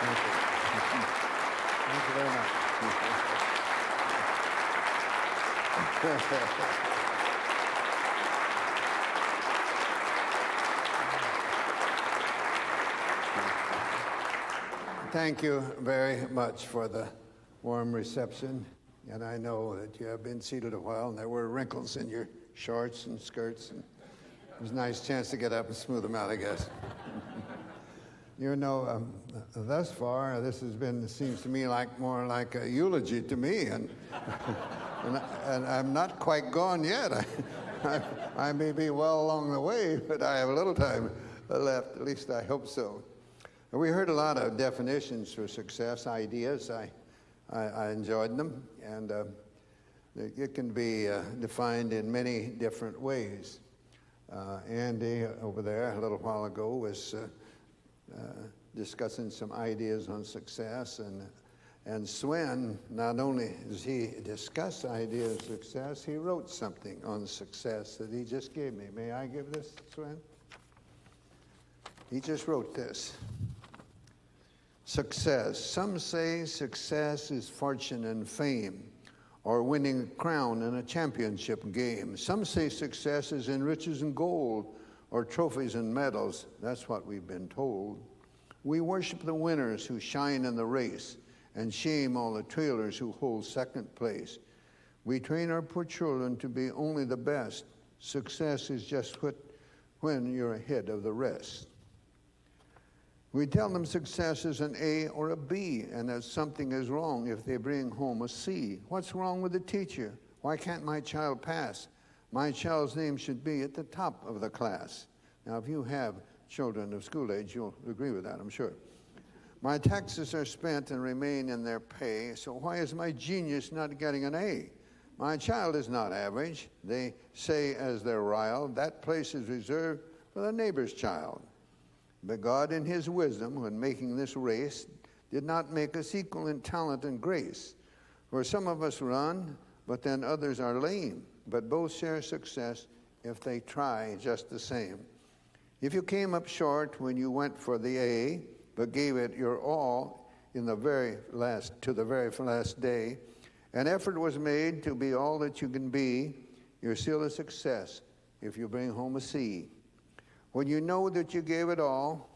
Thank you. Thank you very much. Thank you very much for the warm reception. And I know that you have been seated a while, and there were wrinkles in your shorts and skirts. And it was a nice chance to get up and smooth them out, I guess. You know, thus far, this has been, seems to me, more like a eulogy to me. And I'm not quite gone yet. I may be well along the way, but I have a little time left. At least I hope so. We heard a lot of definitions for success, ideas. I enjoyed them, and it can be defined in many different ways. Andy over there a little while ago was discussing some ideas on success, and Swen, not only does he discuss ideas of success, he wrote something on success that he just gave me. May I give this, Swen? He just wrote this. Success. Some say success is fortune and fame, or winning a crown in a championship game. Some say success is in riches and gold, or trophies and medals. That's what we've been told. We worship the winners who shine in the race, and shame all the trailers who hold second place. We train our poor children to be only the best. Success is just when you're ahead of the rest. We tell them success is an A or a B, and that something is wrong if they bring home a C. What's wrong with the teacher? Why can't my child pass? My child's name should be at the top of the class. Now, if you have children of school age, you'll agree with that, I'm sure. My taxes are spent and remain in their pay, so why is my genius not getting an A? My child is not average. They say as they're riled, that place is reserved for the neighbor's child. But God, in his wisdom, when making this race, did not make us equal in talent and grace. For some of us run, but then others are lame. But both share success if they try just the same. If you came up short when you went for the A, but gave it your all to the very last day, an effort was made to be all that you can be, you're still a success if you bring home a C. When you know that you gave it all,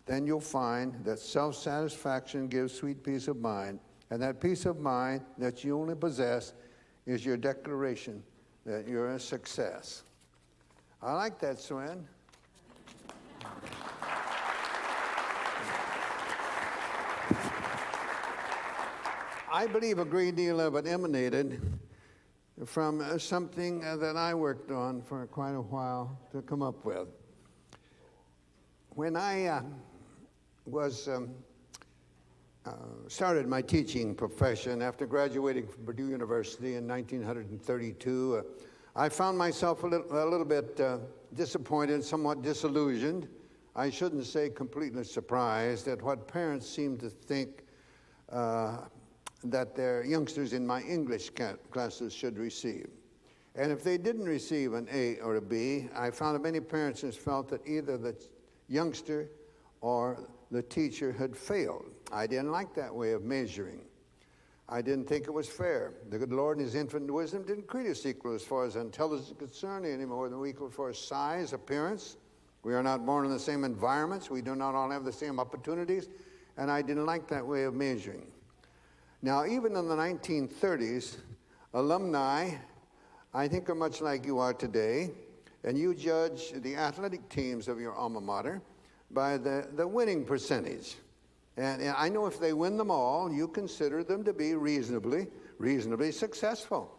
then you'll find that self-satisfaction gives sweet peace of mind. And that peace of mind that you only possess is your declaration that you're a success. I like that, Swen. I believe a great deal of it emanated from something that I worked on for quite a while to come up with. When I started my teaching profession after graduating from Purdue University in 1932, I found myself a little bit disappointed, somewhat disillusioned. I shouldn't say completely surprised at what parents seemed to think that their youngsters in my English classes should receive. And if they didn't receive an A or a B, I found that many parents just felt that either the youngster or the teacher had failed. I didn't like that way of measuring. I didn't think it was fair. The good Lord in his infinite wisdom didn't create us equal as far as intelligence is concerned any more than we equal as far as size, appearance. We are not born in the same environments. We do not all have the same opportunities. And I didn't like that way of measuring. Now, even in the 1930s, alumni, I think, are much like you are today, and you judge the athletic teams of your alma mater by the winning percentage. And I know if they win them all, you consider them to be reasonably successful.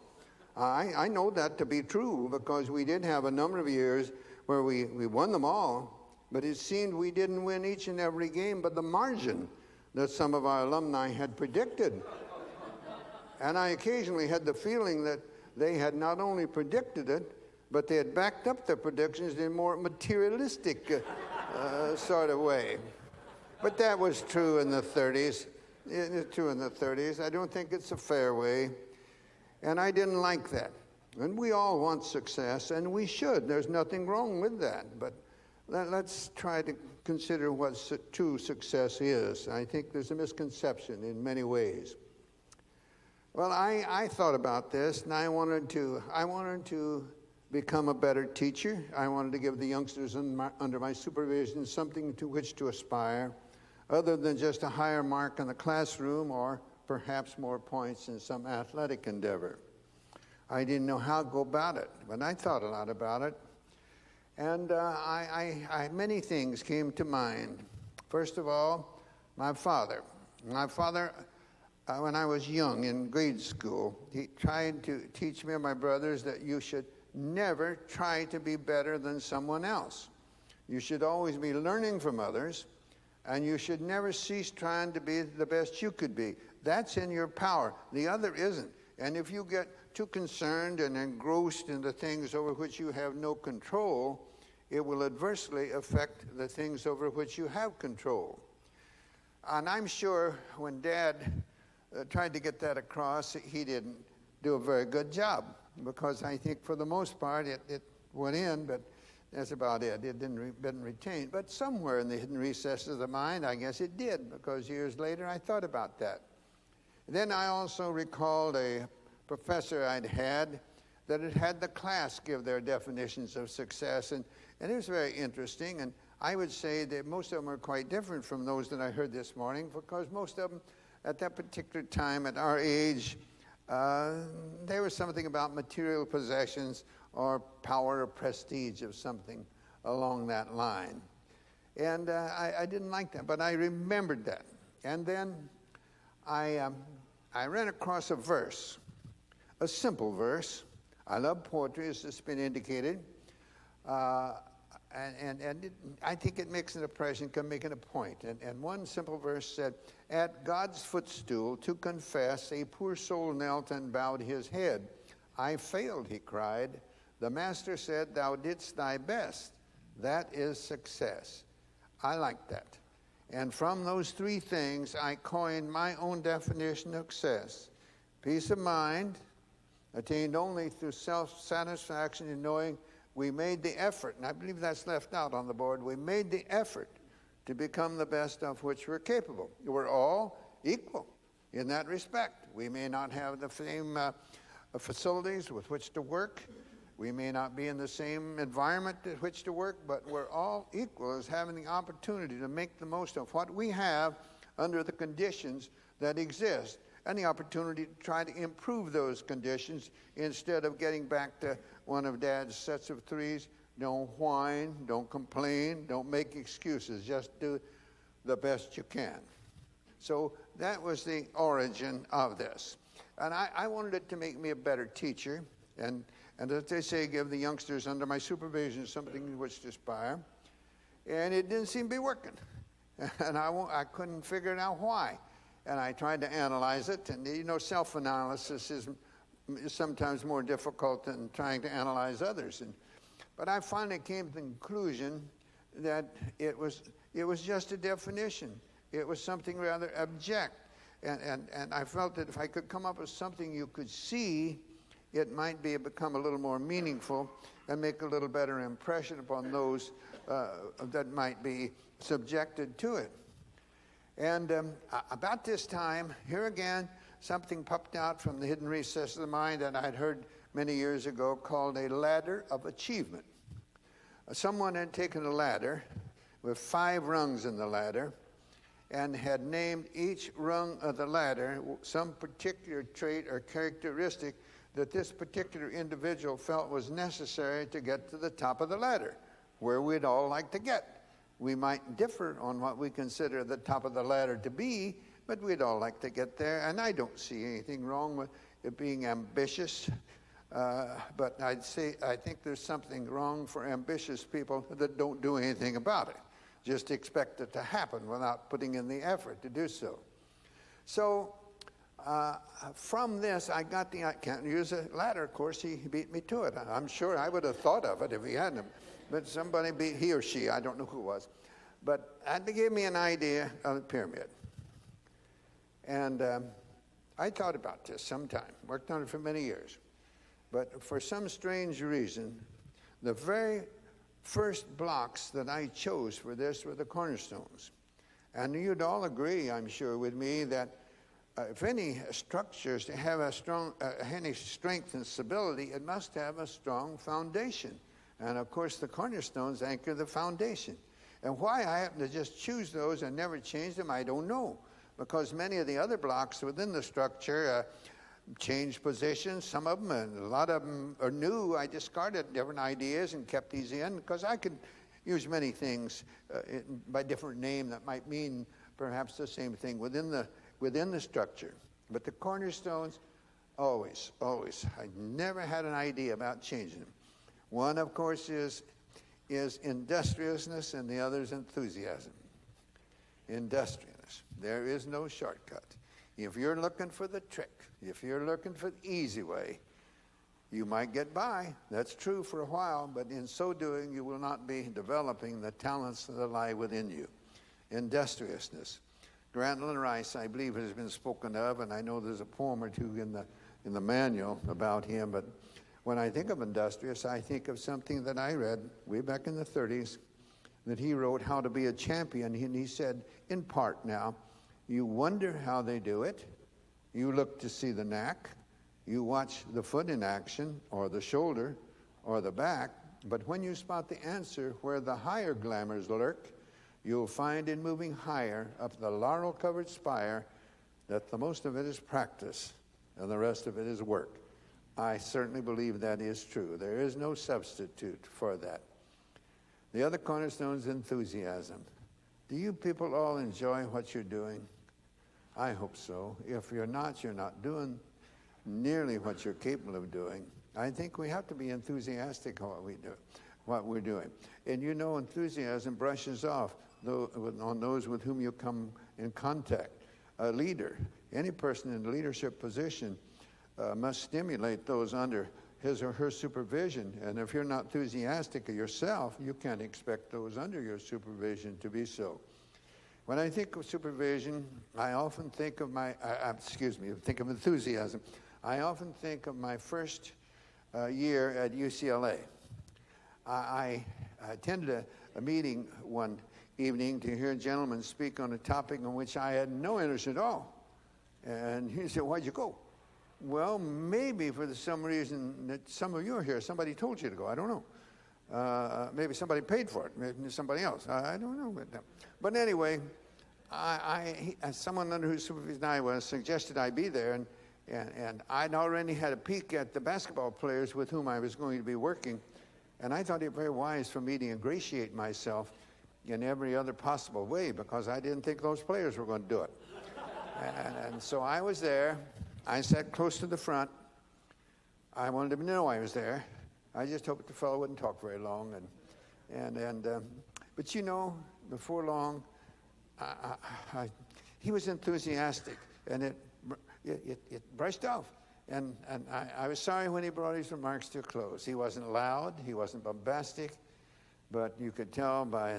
I know that to be true because we did have a number of years where we won them all, but it seemed we didn't win each and every game, but the margin that some of our alumni had predicted. And I occasionally had the feeling that they had not only predicted it, but they had backed up their predictions in a more materialistic sort of way. But that was true in the 30s. It's true in the 30s. I don't think it's a fair way. And I didn't like that. And we all want success, and we should. There's nothing wrong with that. But Let's try to consider what true success is. I think there's a misconception in many ways. Well, I thought about this, and I wanted to become a better teacher. I wanted to give the youngsters under my supervision something to which to aspire, other than just a higher mark in the classroom or perhaps more points in some athletic endeavor. I didn't know how to go about it, but I thought a lot about it. And many things came to mind. First of all, my father. My father, when I was young in grade school, he tried to teach me and my brothers that you should never try to be better than someone else. You should always be learning from others, and you should never cease trying to be the best you could be. That's in your power. The other isn't. And if you get too concerned and engrossed in the things over which you have no control, it will adversely affect the things over which you have control. And I'm sure when Dad tried to get that across, he didn't do a very good job, because I think for the most part it went in, but that's about it. It didn't retain. But somewhere in the hidden recesses of the mind, I guess it did, because years later I thought about that. Then I also recalled a professor I'd had that had the class give their definitions of success, and it was very interesting, and I would say that most of them are quite different from those that I heard this morning, because most of them at that particular time at our age, there was something about material possessions or power or prestige of something along that line. And I didn't like that, but I remembered that. And then I ran across a verse, a simple verse. I love poetry, as has been indicated. And I think it makes an impression, can make it a point. And one simple verse said, "At God's footstool to confess, a poor soul knelt and bowed his head. I failed," he cried. "The master said, thou didst thy best. That is success." I like that. And from those three things, I coined my own definition of success. Peace of mind, attained only through self-satisfaction in knowing we made the effort, and I believe that's left out on the board, we made the effort to become the best of which we're capable. We're all equal in that respect. We may not have the same facilities with which to work. We may not be in the same environment in which to work, but we're all equal as having the opportunity to make the most of what we have under the conditions that exist, and the opportunity to try to improve those conditions instead of getting back to one of Dad's sets of threes. Don't whine, don't complain, don't make excuses. Just do the best you can. So that was the origin of this. And I wanted it to make me a better teacher, and as they say, give the youngsters under my supervision something in which to aspire. And it didn't seem to be working. And I couldn't figure out why. And I tried to analyze it, and self-analysis is sometimes more difficult than trying to analyze others. But I finally came to the conclusion that it was just a definition. It was something rather abject. And I felt that if I could come up with something you could see, it might become a little more meaningful and make a little better impression upon those that might be subjected to it. And about this time, here again, something popped out from the hidden recess of the mind that I'd heard many years ago called a ladder of achievement. Someone had taken a ladder with 5 rungs in the ladder and had named each rung of the ladder some particular trait or characteristic that this particular individual felt was necessary to get to the top of the ladder, where we'd all like to get. We might differ on what we consider the top of the ladder to be, but we'd all like to get there, and I don't see anything wrong with it being ambitious, but I think there's something wrong for ambitious people that don't do anything about it. Just expect it to happen without putting in the effort to do so. So from this, I can't use a ladder, of course, he beat me to it. I'm sure I would have thought of it if he hadn't. But somebody beat, he or she, I don't know who it was. But that gave me an idea of the pyramid. And I thought about this sometime, worked on it for many years. But for some strange reason, the very first blocks that I chose for this were the cornerstones. And you'd all agree, I'm sure, with me that if any structures have a strong, any strength and stability, it must have a strong foundation. And of course, the cornerstones anchor the foundation. And why I happen to just choose those and never change them, I don't know. Because many of the other blocks within the structure changed positions, some of them, and a lot of them are new. I discarded different ideas and kept these in because I could use many things by different name that might mean perhaps the same thing within the structure. But the cornerstones, always. I never had an idea about changing them. One, of course, is industriousness, and the other is enthusiasm. Industriousness. There is no shortcut. If you're looking for the trick, if you're looking for the easy way, you might get by. That's true for a while, but in so doing, you will not be developing the talents that lie within you. Industriousness. Grantland Rice, I believe, has been spoken of, and I know there's a poem or two in the manual about him, but when I think of industrious, I think of something that I read way back in the 30s that he wrote, How to Be a Champion, and he said, in part now, you wonder how they do it, you look to see the knack, you watch the foot in action, or the shoulder, or the back, but when you spot the answer where the higher glamours lurk, you'll find in moving higher up the laurel-covered spire that the most of it is practice and the rest of it is work. I certainly believe that is true. There is no substitute for that. The other cornerstone is enthusiasm. Do you people all enjoy what you're doing? I hope so. If you're not doing nearly what you're capable of doing. I think we have to be enthusiastic what we're doing. And you know, enthusiasm brushes off on those with whom you come in contact. A leader, any person in a leadership position, must stimulate those under his or her supervision. And if you're not enthusiastic of yourself, you can't expect those under your supervision to be so. When I think of supervision, I often think of think of enthusiasm. I often think of my first year at UCLA. I attended a meeting one evening to hear a gentleman speak on a topic on which I had no interest at all. And he said, why'd you go? Well, maybe for some reason that some of you are here. Somebody told you to go. I don't know. Maybe somebody paid for it. Maybe somebody else. I don't know. But anyway, someone under whose supervision I was suggested I be there. And I'd already had a peek at the basketball players with whom I was going to be working. And I thought it very wise for me to ingratiate myself in every other possible way because I didn't think those players were going to do it. And so I was there. I sat close to the front. I wanted them to know I was there. I just hoped the fellow wouldn't talk very long. But you know, before long, he was enthusiastic, and it brushed off. And I was sorry when he brought his remarks to a close. He wasn't loud, he wasn't bombastic, but you could tell by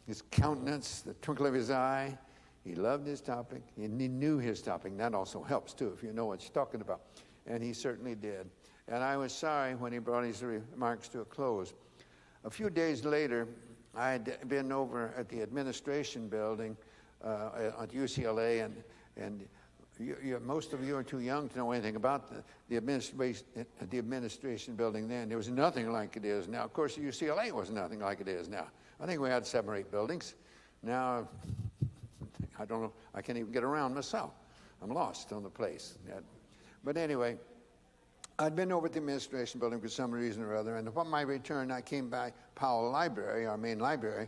his countenance, the twinkle of his eye, he loved his topic, and he knew his topic. That also helps, too, if you know what you're talking about. And he certainly did. And I was sorry when he brought his remarks to a close. A few days later, I'd been over at the administration building at UCLA, and most of you are too young to know anything about the administration building then. There was nothing like it is now. Of course, UCLA was nothing like it is now. I think we had 7 or 8 buildings. Now, I don't know. I can't even get around myself. I'm lost on the place. But anyway, I'd been over at the administration building for some reason or other, and upon my return, I came by Powell Library, our main library,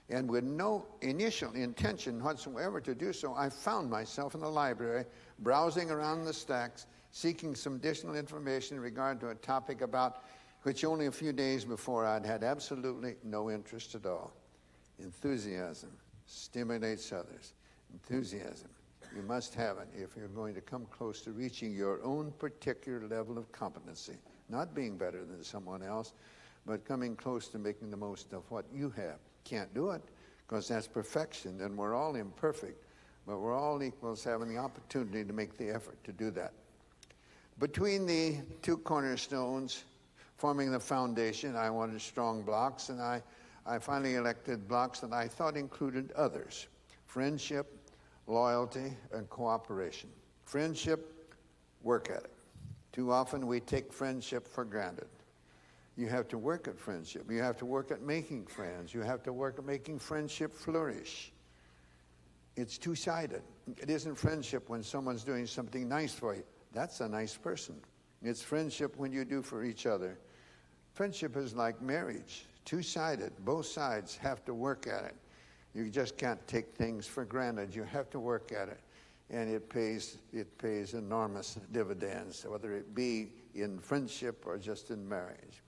and with no initial intention whatsoever to do so, I found myself in the library, browsing around the stacks, seeking some additional information in regard to a topic about which only a few days before I'd had absolutely no interest at all. Enthusiasm stimulates others. Enthusiasm. You must have it if you're going to come close to reaching your own particular level of competency. Not being better than someone else, but coming close to making the most of what you have. Can't do it because that's perfection, and we're all imperfect, but we're all equals having the opportunity to make the effort to do that. Between the two cornerstones, forming the foundation, I wanted strong blocks, and I finally elected blocks that I thought included others: friendship, loyalty, and cooperation. Friendship, work at it. Too often we take friendship for granted. You have to work at friendship. You have to work at making friends. You have to work at making friendship flourish. It's two-sided. It isn't friendship when someone's doing something nice for you. That's a nice person. It's friendship when you do for each other. Friendship is like marriage, two-sided. Both sides have to work at it. You just can't take things for granted. You have to work at it. And it pays enormous dividends, whether it be in friendship or just in marriage.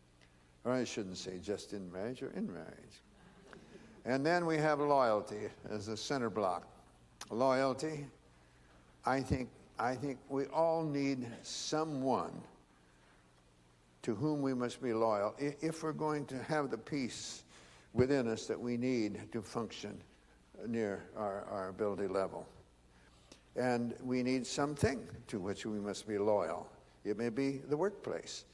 Or I shouldn't say just in marriage, or in marriage. And then we have loyalty as a center block. Loyalty, I think we all need someone to whom we must be loyal if we're going to have the peace within us that we need to function near our ability level. And we need something to which we must be loyal. It may be the workplace.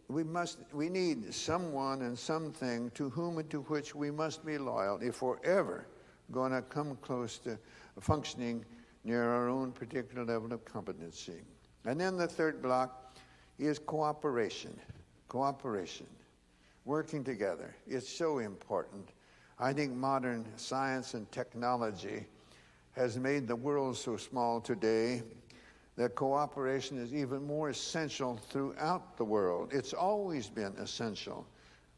We need someone and something to whom and to which we must be loyal if we're ever going to come close to functioning near our own particular level of competency. And then the third block is cooperation. Cooperation. Working together. It's so important. I think modern science and technology has made the world so small today that cooperation is even more essential throughout the world. It's always been essential.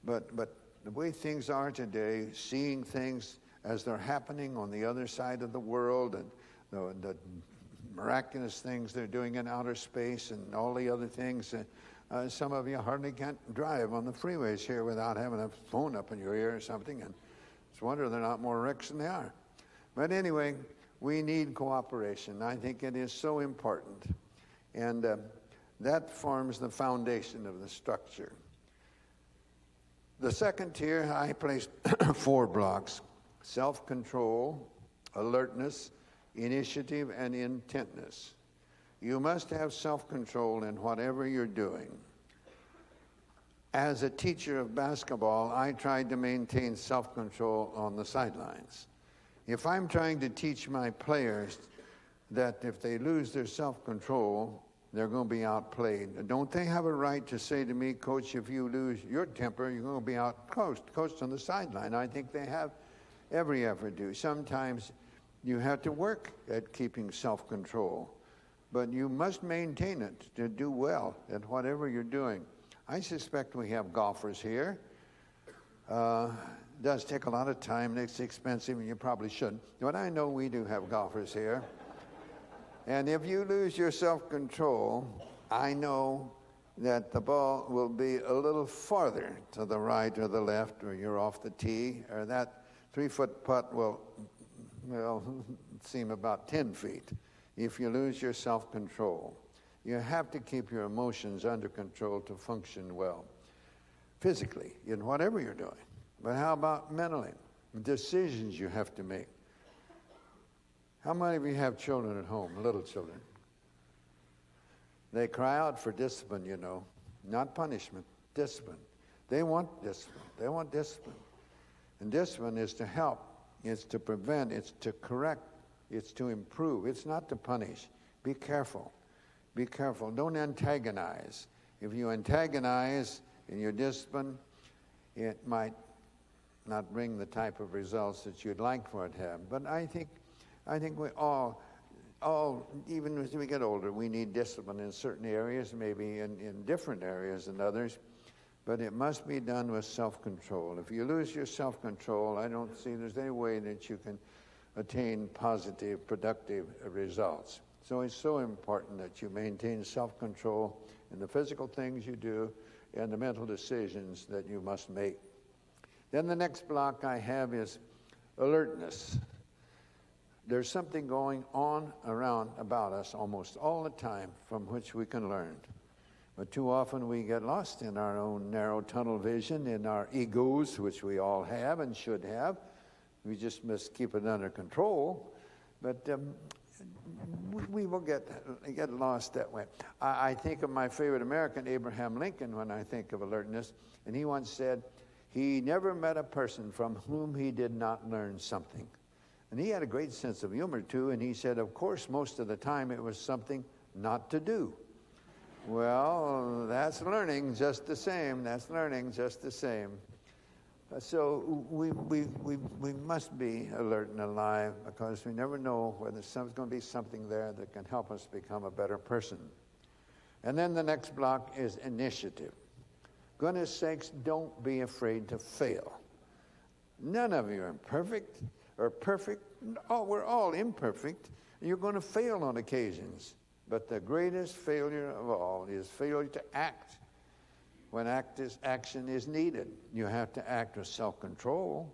But the way things are today, seeing things as they're happening on the other side of the world, and the miraculous things they're doing in outer space and all the other things, some of you hardly can't drive on the freeways here without having a phone up in your ear or something, and it's a wonder they're not more wrecks than they are. But anyway, we need cooperation. I think it is so important. And that forms the foundation of the structure. The second tier, I placed 4 blocks: self-control, alertness, initiative, and intentness. You must have self-control in whatever you're doing. As a teacher of basketball, I tried to maintain self-control on the sidelines. If I'm trying to teach my players that if they lose their self-control, they're going to be outplayed, don't they have a right to say to me, "Coach, if you lose your temper, you're going to be outcoached on the sideline"? I think they have every effort to. Sometimes you have to work at keeping self-control, but you must maintain it to do well at whatever you're doing. I suspect we have golfers here. It does take a lot of time, and it's expensive, and you probably shouldn't. But I know we do have golfers here. And if you lose your self-control, I know that the ball will be a little farther to the right or the left, or you're off the tee, or that 3-foot putt will seem about 10 feet if you lose your self-control. You have to keep your emotions under control to function well, physically, in whatever you're doing. But how about mentally? Decisions you have to make. How many of you have children at home, little children? They cry out for discipline, you know, not punishment, discipline. They want discipline. They want discipline. And discipline is to help. It's to prevent. It's to correct. It's to improve. It's not to punish. Be careful. Be careful. Don't antagonize. If you antagonize in your discipline, it might not bring the type of results that you'd like for it to have. But I think we all, even as we get older, we need discipline in certain areas, maybe in different areas than others. But it must be done with self-control. If you lose your self-control, I don't see there's any way that you can attain positive, productive results. So it's so important that you maintain self-control in the physical things you do and the mental decisions that you must make. Then the next block I have is alertness. There's something going on around about us almost all the time from which we can learn. But too often we get lost in our own narrow tunnel vision, in our egos, which we all have and should have. We just must keep it under control. But we will get lost that way. I think of my favorite American, Abraham Lincoln, when I think of alertness, and he once said, he never met a person from whom he did not learn something. And he had a great sense of humor, too, and he said, of course, most of the time it was something not to do. Well, that's learning just the same. That's learning just the same. So we must be alert and alive, because we never know whether there's going to be something there that can help us become a better person. And then the next block is initiative. Goodness sakes, don't be afraid to fail. None of you are perfect or perfect. Oh, we're all imperfect. You're going to fail on occasions. But the greatest failure of all is failure to act when action is needed. You have to act with self-control.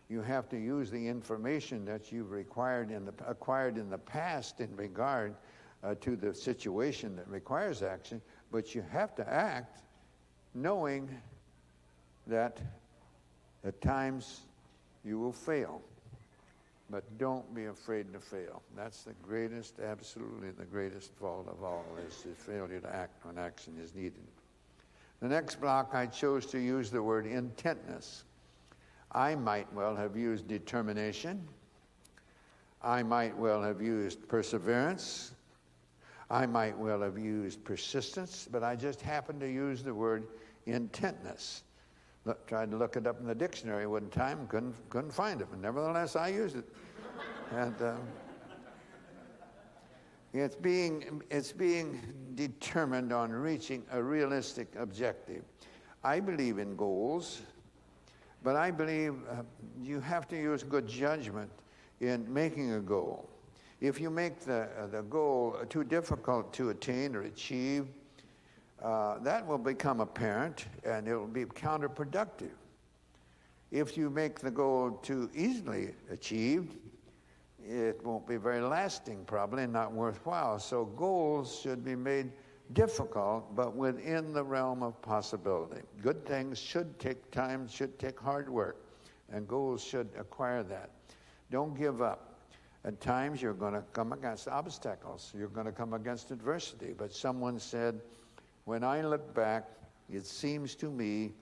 You have to use the information that you've acquired in the past in regard to the situation that requires action. But you have to act knowing that at times you will fail. But don't be afraid to fail. That's the greatest, absolutely the greatest fault of all, is the failure to act when action is needed. The next block, I chose to use the word intentness. I might well have used determination. I might well have used perseverance. I might well have used persistence, but I just happened to use the word intentness. Tried to look it up in the dictionary one time, couldn't find it, but nevertheless I used it. And it's being determined on reaching a realistic objective. I believe in goals, but I believe you have to use good judgment in making a goal. If you make the goal too difficult to attain or achieve, that will become apparent, and it will be counterproductive. If you make the goal too easily achieved, it won't be very lasting, probably, and not worthwhile. So goals should be made difficult, but within the realm of possibility. Good things should take time, should take hard work, and goals should acquire that. Don't give up. At times, you're going to come against obstacles. You're going to come against adversity. But someone said, when I look back, it seems to me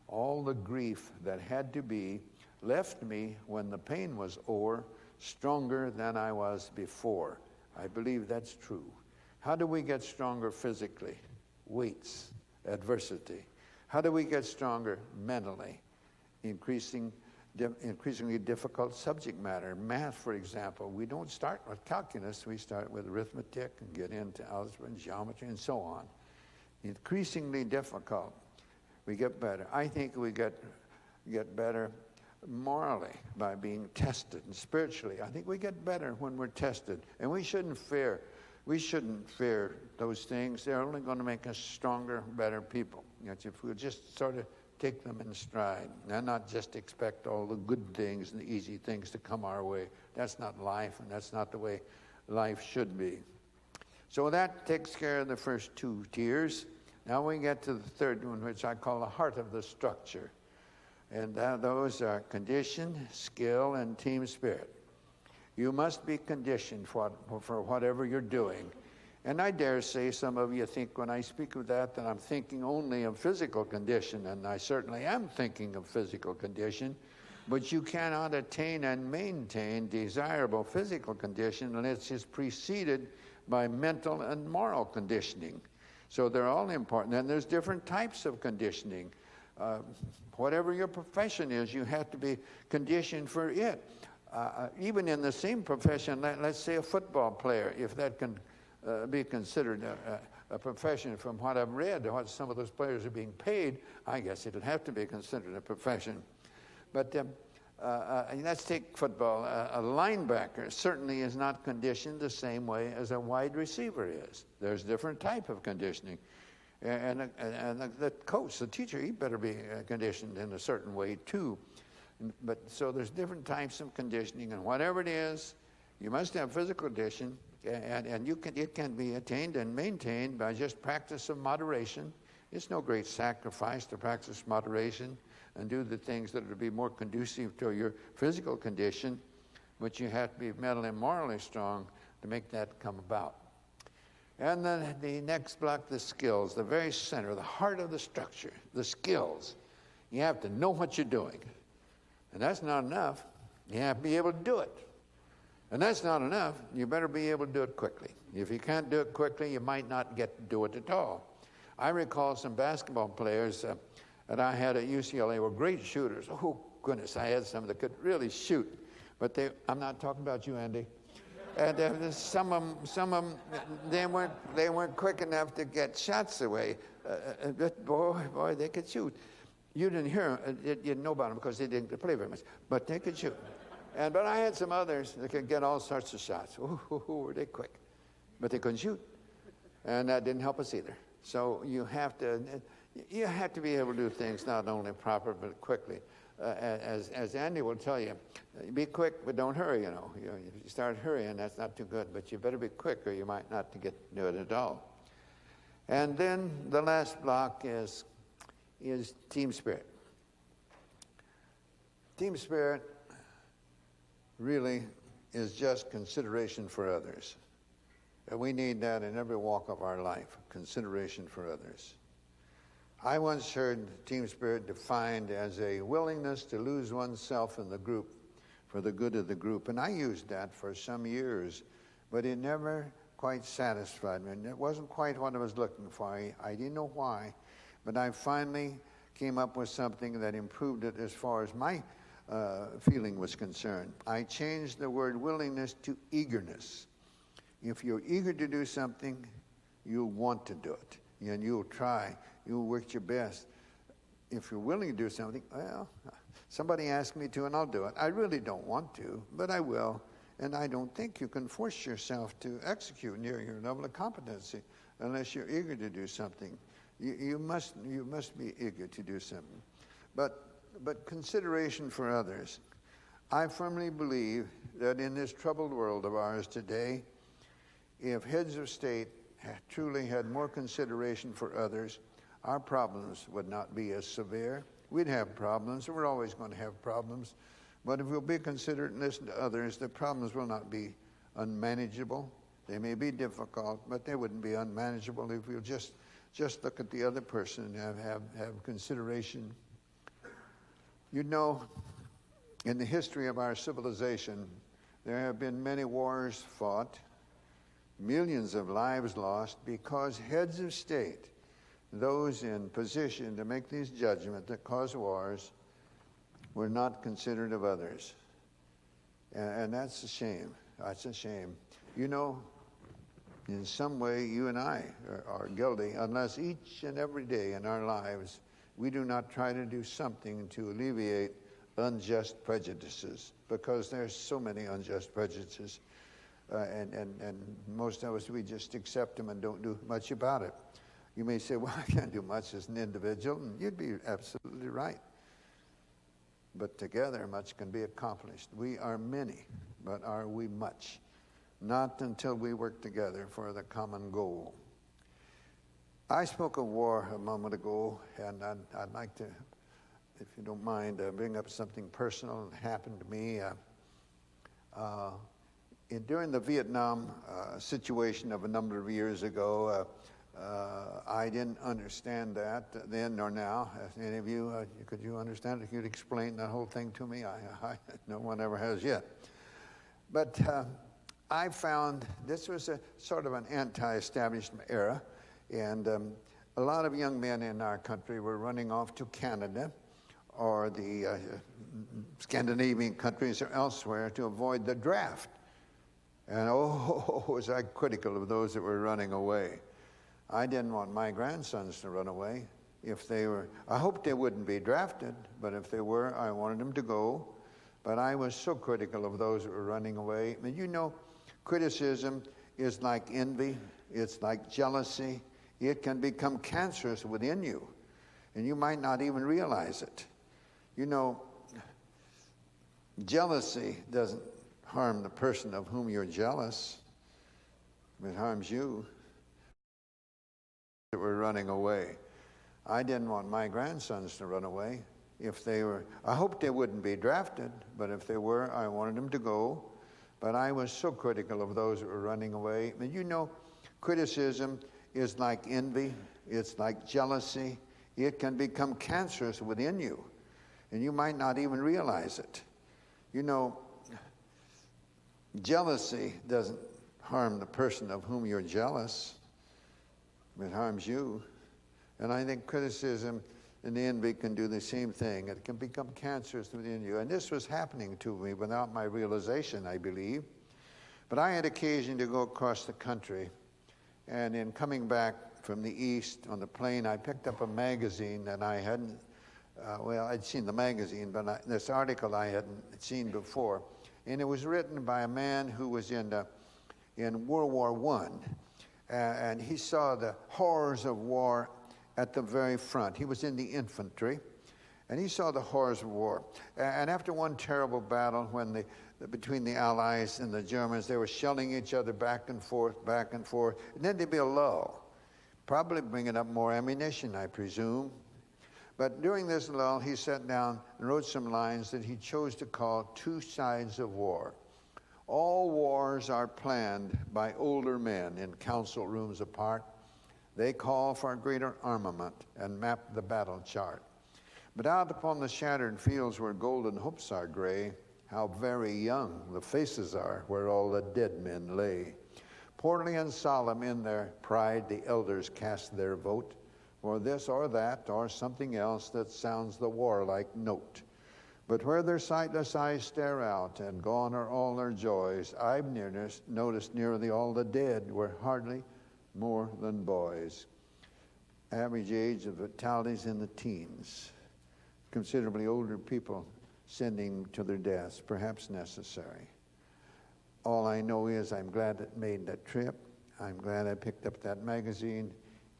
all the grief that had to be left me when the pain was o'er, stronger than I was before. I believe that's true. How do we get stronger physically? Weights, adversity. How do we get stronger mentally? Increasingly difficult subject matter. Math, for example, we don't start with calculus. We start with arithmetic and get into algebra and geometry and so on. Increasingly difficult. We get better. I think we get better morally by being tested, and spiritually I think we get better when we're tested. And we shouldn't fear those things. They're only going to make us stronger, better people. If we'll just sort of take them in stride and not just expect all the good things and the easy things to come our way. That's not life, and that's not the way life should be. So that takes care of the first two tiers. Now we get to the third one, which I call the heart of the structure. And those are condition, skill, and team spirit. You must be conditioned for whatever you're doing. And I dare say some of you think when I speak of that I'm thinking only of physical condition, and I certainly am thinking of physical condition. But you cannot attain and maintain desirable physical condition unless it's preceded by mental and moral conditioning. So they're all important. And there's different types of conditioning. Whatever your profession is, you have to be conditioned for it. Even in the same profession, let's say a football player, if that can be considered a profession, from what I've read, what some of those players are being paid, I guess it would have to be considered a profession. But let's take football. A linebacker certainly is not conditioned the same way as a wide receiver is. There's different type of conditioning. And the coach, the teacher, he better be conditioned in a certain way too. But so there's different types of conditioning, and whatever it is, you must have physical condition, and it can be attained and maintained by just practice of moderation. It's no great sacrifice to practice moderation and do the things that would be more conducive to your physical condition, but you have to be mentally and morally strong to make that come about. And then the next block, the skills, the very center, the heart of the structure, the skills. You have to know what you're doing. And that's not enough. You have to be able to do it. And that's not enough. You better be able to do it quickly. If you can't do it quickly, you might not get to do it at all. I recall some basketball players that I had at UCLA were great shooters. Oh, goodness, I had some that could really shoot. But I'm not talking about you, Andy. And some of them, they weren't quick enough to get shots away. But boy, they could shoot. You didn't hear them, you didn't know about them because they didn't play very much, but they could shoot. But I had some others that could get all sorts of shots. Were they quick? But they couldn't shoot. And that didn't help us either. So you have to be able to do things not only proper, but quickly. As Andy will tell you, be quick, but don't hurry, you know. If you start hurrying, that's not too good, but you better be quick or you might not do it at all. And then the last block is team spirit. Team spirit really is just consideration for others. And we need that in every walk of our life, consideration for others. I once heard team spirit defined as a willingness to lose oneself in the group for the good of the group. And I used that for some years, but it never quite satisfied me. And it wasn't quite what I was looking for. I didn't know why, but I finally came up with something that improved it as far as my feeling was concerned. I changed the word willingness to eagerness. If you're eager to do something, you'll want to do it, and you'll try. You'll work your best. If you're willing to do something, well, somebody asked me to, and I'll do it. I really don't want to, but I will. And I don't think you can force yourself to execute near your level of competency unless you're eager to do something. You must be eager to do something. But consideration for others. I firmly believe that in this troubled world of ours today, if heads of state truly had more consideration for others, our problems would not be as severe. We'd have problems. We're always going to have problems. But if we'll be considerate and listen to others, the problems will not be unmanageable. They may be difficult, but they wouldn't be unmanageable if we'll just look at the other person and have consideration. You know, in the history of our civilization, there have been many wars fought, millions of lives lost because heads of state, those in position to make these judgments that cause wars, were not considerate of others. And that's a shame. That's a shame. You know, in some way, you and I are guilty unless each and every day in our lives we do not try to do something to alleviate unjust prejudices, because there's so many unjust prejudices. And most of us, we just accept them and don't do much about it. You may say, well, I can't do much as an individual, and you'd be absolutely right. But together, much can be accomplished. We are many, but are we much? Not until we work together for the common goal. I spoke of war a moment ago, and I'd like to, if you don't mind, bring up something personal that happened to me. During the Vietnam situation of a number of years ago, I didn't understand that then nor now. Any of you, could you understand it? If you'd explain the whole thing to me, no one ever has yet. But I found this was a sort of an anti-establishment era, and a lot of young men in our country were running off to Canada or the Scandinavian countries or elsewhere to avoid the draft. And was I critical of those that were running away. I didn't want my grandsons to run away. If they were, I hoped they wouldn't be drafted, but if they were, I wanted them to go. But I was so critical of those that were running away. I mean, you know, criticism is like envy. It's like jealousy. It can become cancerous within you, and you might not even realize it. You know, jealousy doesn't harm the person of whom you're jealous. It harms you. That were running away. I didn't want my grandsons to run away. If they were, I hoped they wouldn't be drafted, but if they were, I wanted them to go. But I was so critical of those that were running away. And you know, criticism is like envy. It's like jealousy. It can become cancerous within you, and you might not even realize it. You know, jealousy doesn't harm the person of whom you're jealous. It harms you. And I think criticism and envy can do the same thing. It can become cancerous within you. And this was happening to me without my realization, I believe. But I had occasion to go across the country. And in coming back from the east on the plane, I picked up a magazine that I hadn't, I'd seen the magazine, but this article I hadn't seen before. And it was written by a man who was in World War I. And he saw the horrors of war at the very front. He was in the infantry, and he saw the horrors of war. And after one terrible battle, when between the Allies and the Germans, they were shelling each other back and forth, and then there'd be a lull, probably bringing up more ammunition, I presume. But during this lull, he sat down and wrote some lines that he chose to call Two Sides of War. All wars are planned by older men in council rooms apart. They call for greater armament and map the battle chart. But out upon the shattered fields where golden hopes are gray, how very young the faces are where all the dead men lay. Portly and solemn in their pride, the elders cast their vote for this or that or something else that sounds the warlike note. But where their sightless eyes stare out, and gone are all their joys, I've noticed nearly all the dead were hardly more than boys. Average age of fatalities in the teens. Considerably older people sending to their deaths, perhaps necessary. All I know is I'm glad it made that trip. I'm glad I picked up that magazine.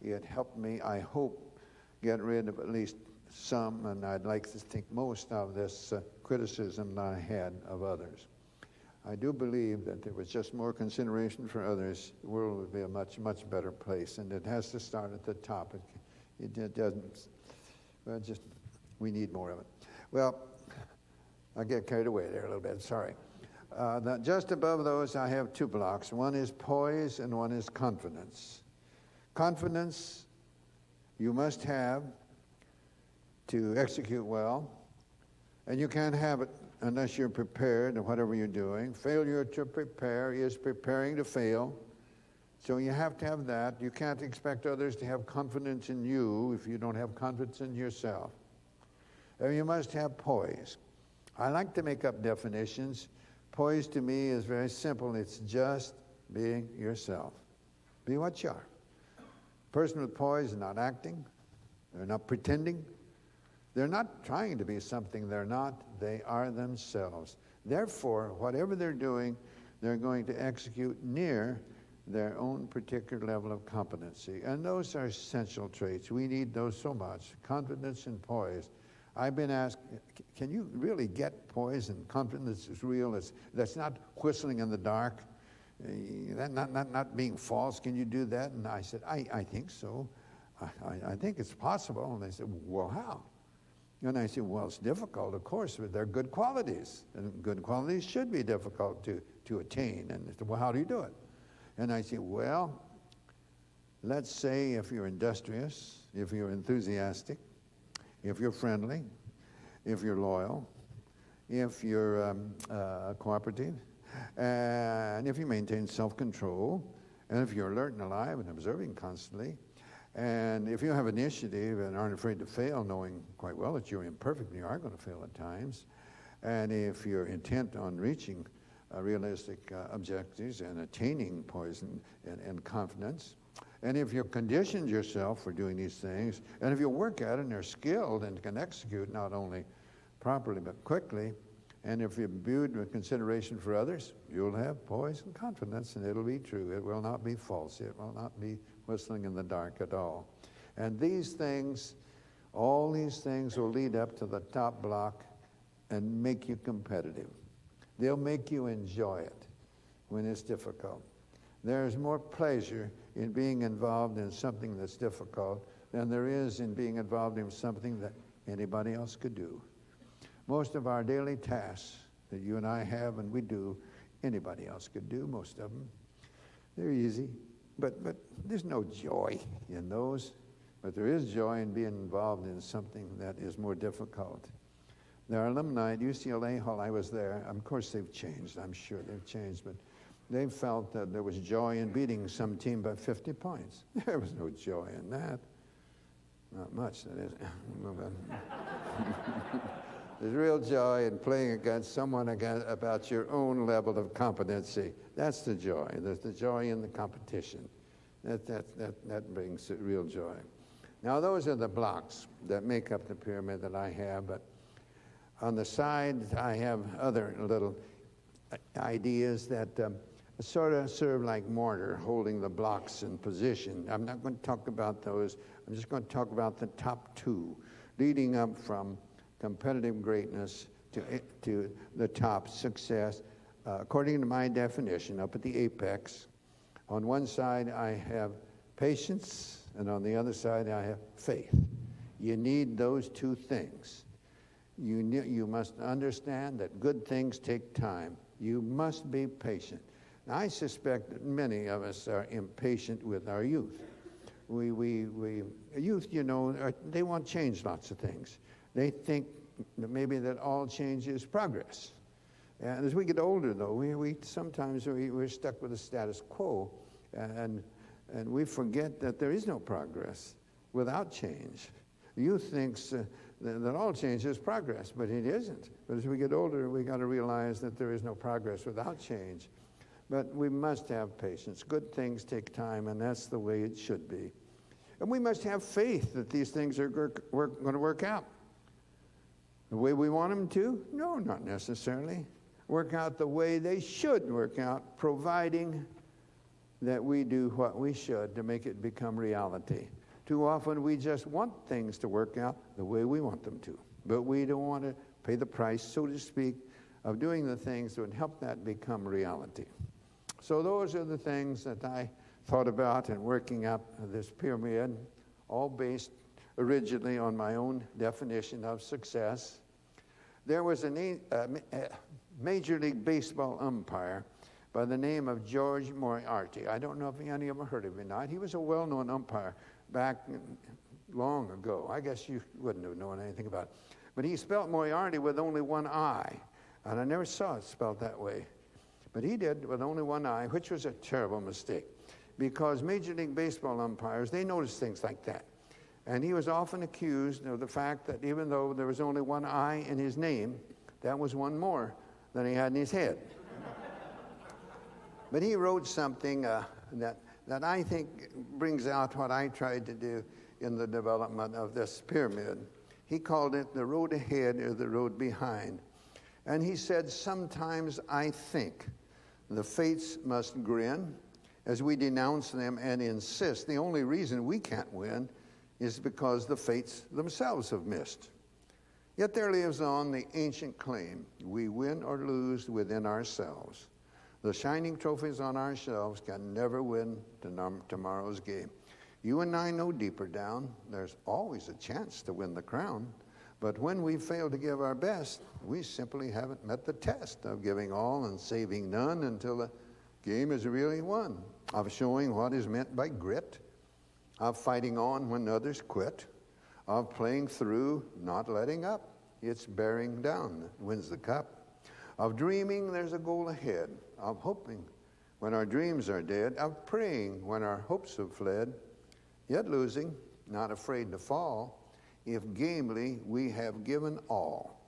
It helped me, I hope, get rid of at least some, and I'd like to think most of this criticism that I had of others. I do believe that there was just more consideration for others, the world would be a much, much better place. And it has to start at the top. It doesn't, well, just, we need more of it. Well, I get carried away there a little bit, sorry. Just above those, I have two blocks. One is poise and one is confidence. Confidence you must have to execute well, and you can't have it unless you're prepared in whatever you're doing. Failure to prepare is preparing to fail. So you have to have that. You can't expect others to have confidence in you if you don't have confidence in yourself. And you must have poise. I like to make up definitions. Poise to me is very simple. It's just being yourself. Be what you are. A person with poise is not acting. They're not pretending. They're not trying to be something they're not. They are themselves. Therefore, whatever they're doing, they're going to execute near their own particular level of competency. And those are essential traits. We need those so much. Confidence and poise. I've been asked, can you really get poise and confidence is real? That's not whistling in the dark. That not being false. Can you do that? And I said, I think so. I think it's possible. And they said, well, how? And I said, well, it's difficult, of course, but they're good qualities. And good qualities should be difficult to attain. And they said, well, how do you do it? And I said, well, let's say if you're industrious, if you're enthusiastic, if you're friendly, if you're loyal, if you're cooperative, and if you maintain self-control, and if you're alert and alive and observing constantly, and if you have initiative and aren't afraid to fail, knowing quite well that you're imperfect and you are going to fail at times, and if you're intent on reaching realistic objectives and attaining poise and confidence, and if you conditioned yourself for doing these things, and if you work at it and are skilled and can execute not only properly but quickly, and if you're imbued with consideration for others, you'll have poise and confidence, and it'll be true. It will not be false. It will not be whistling in the dark at all. And these things, all these things will lead up to the top block and make you competitive. They'll make you enjoy it when it's difficult. There's more pleasure in being involved in something that's difficult than there is in being involved in something that anybody else could do. Most of our daily tasks that you and I have and we do anybody else could do, most of them. They're easy, but there's no joy in those. But there is joy in being involved in something that is more difficult. There are alumni at UCLA Hall. I was there. Of course, they've changed. I'm sure they've changed, but they felt that there was joy in beating some team by 50 points. There was no joy in that. Not much, that is. There's real joy in playing against someone about your own level of competency. That's the joy. There's the joy in the competition. That brings real joy. Now, those are the blocks that make up the pyramid that I have, but on the side, I have other little ideas that sort of serve like mortar, holding the blocks in position. I'm not going to talk about those. I'm just going to talk about the top two, leading up from competitive greatness to the top success, according to my definition, up at the apex. On one side, I have patience, and on the other side, I have faith. You need those two things. You must understand that good things take time. You must be patient. Now, I suspect that many of us are impatient with our youth. Youth, they want to change lots of things. They think that maybe that all change is progress. And as we get older, though, we sometimes we're stuck with the status quo, and we forget that there is no progress without change. Youth thinks that all change is progress, but it isn't. But as we get older, we got to realize that there is no progress without change. But we must have patience. Good things take time, and that's the way it should be. And we must have faith that these things are going to work out. The way we want them to? No, not necessarily. Work out the way they should work out, providing that we do what we should to make it become reality. Too often we just want things to work out the way we want them to, but we don't want to pay the price, so to speak, of doing the things that would help that become reality. So those are the things that I thought about in working up this pyramid, all based originally on my own definition of success. There was a Major League Baseball umpire by the name of George Moriarty. I don't know if any of you heard of him or not. He was a well-known umpire back long ago. I guess you wouldn't have known anything about it. But he spelled Moriarty with only one I, and I never saw it spelled that way. But he did with only one I, which was a terrible mistake, because Major League Baseball umpires, they notice things like that. And he was often accused of the fact that even though there was only one I in his name, that was one more than he had in his head. But he wrote something that I think brings out what I tried to do in the development of this pyramid. He called it the road ahead or the road behind. And he said, sometimes I think the fates must grin as we denounce them and insist the only reason we can't win is because the fates themselves have missed. Yet there lives on the ancient claim, we win or lose within ourselves. The shining trophies on our shelves can never win tomorrow's game. You and I know deeper down, there's always a chance to win the crown. But when we fail to give our best, we simply haven't met the test of giving all and saving none until the game is really won, of showing what is meant by grit, of fighting on when others quit, of playing through, not letting up. It's bearing down that wins the cup. Of dreaming there's a goal ahead, of hoping when our dreams are dead, of praying when our hopes have fled, yet losing, not afraid to fall, if gamely we have given all.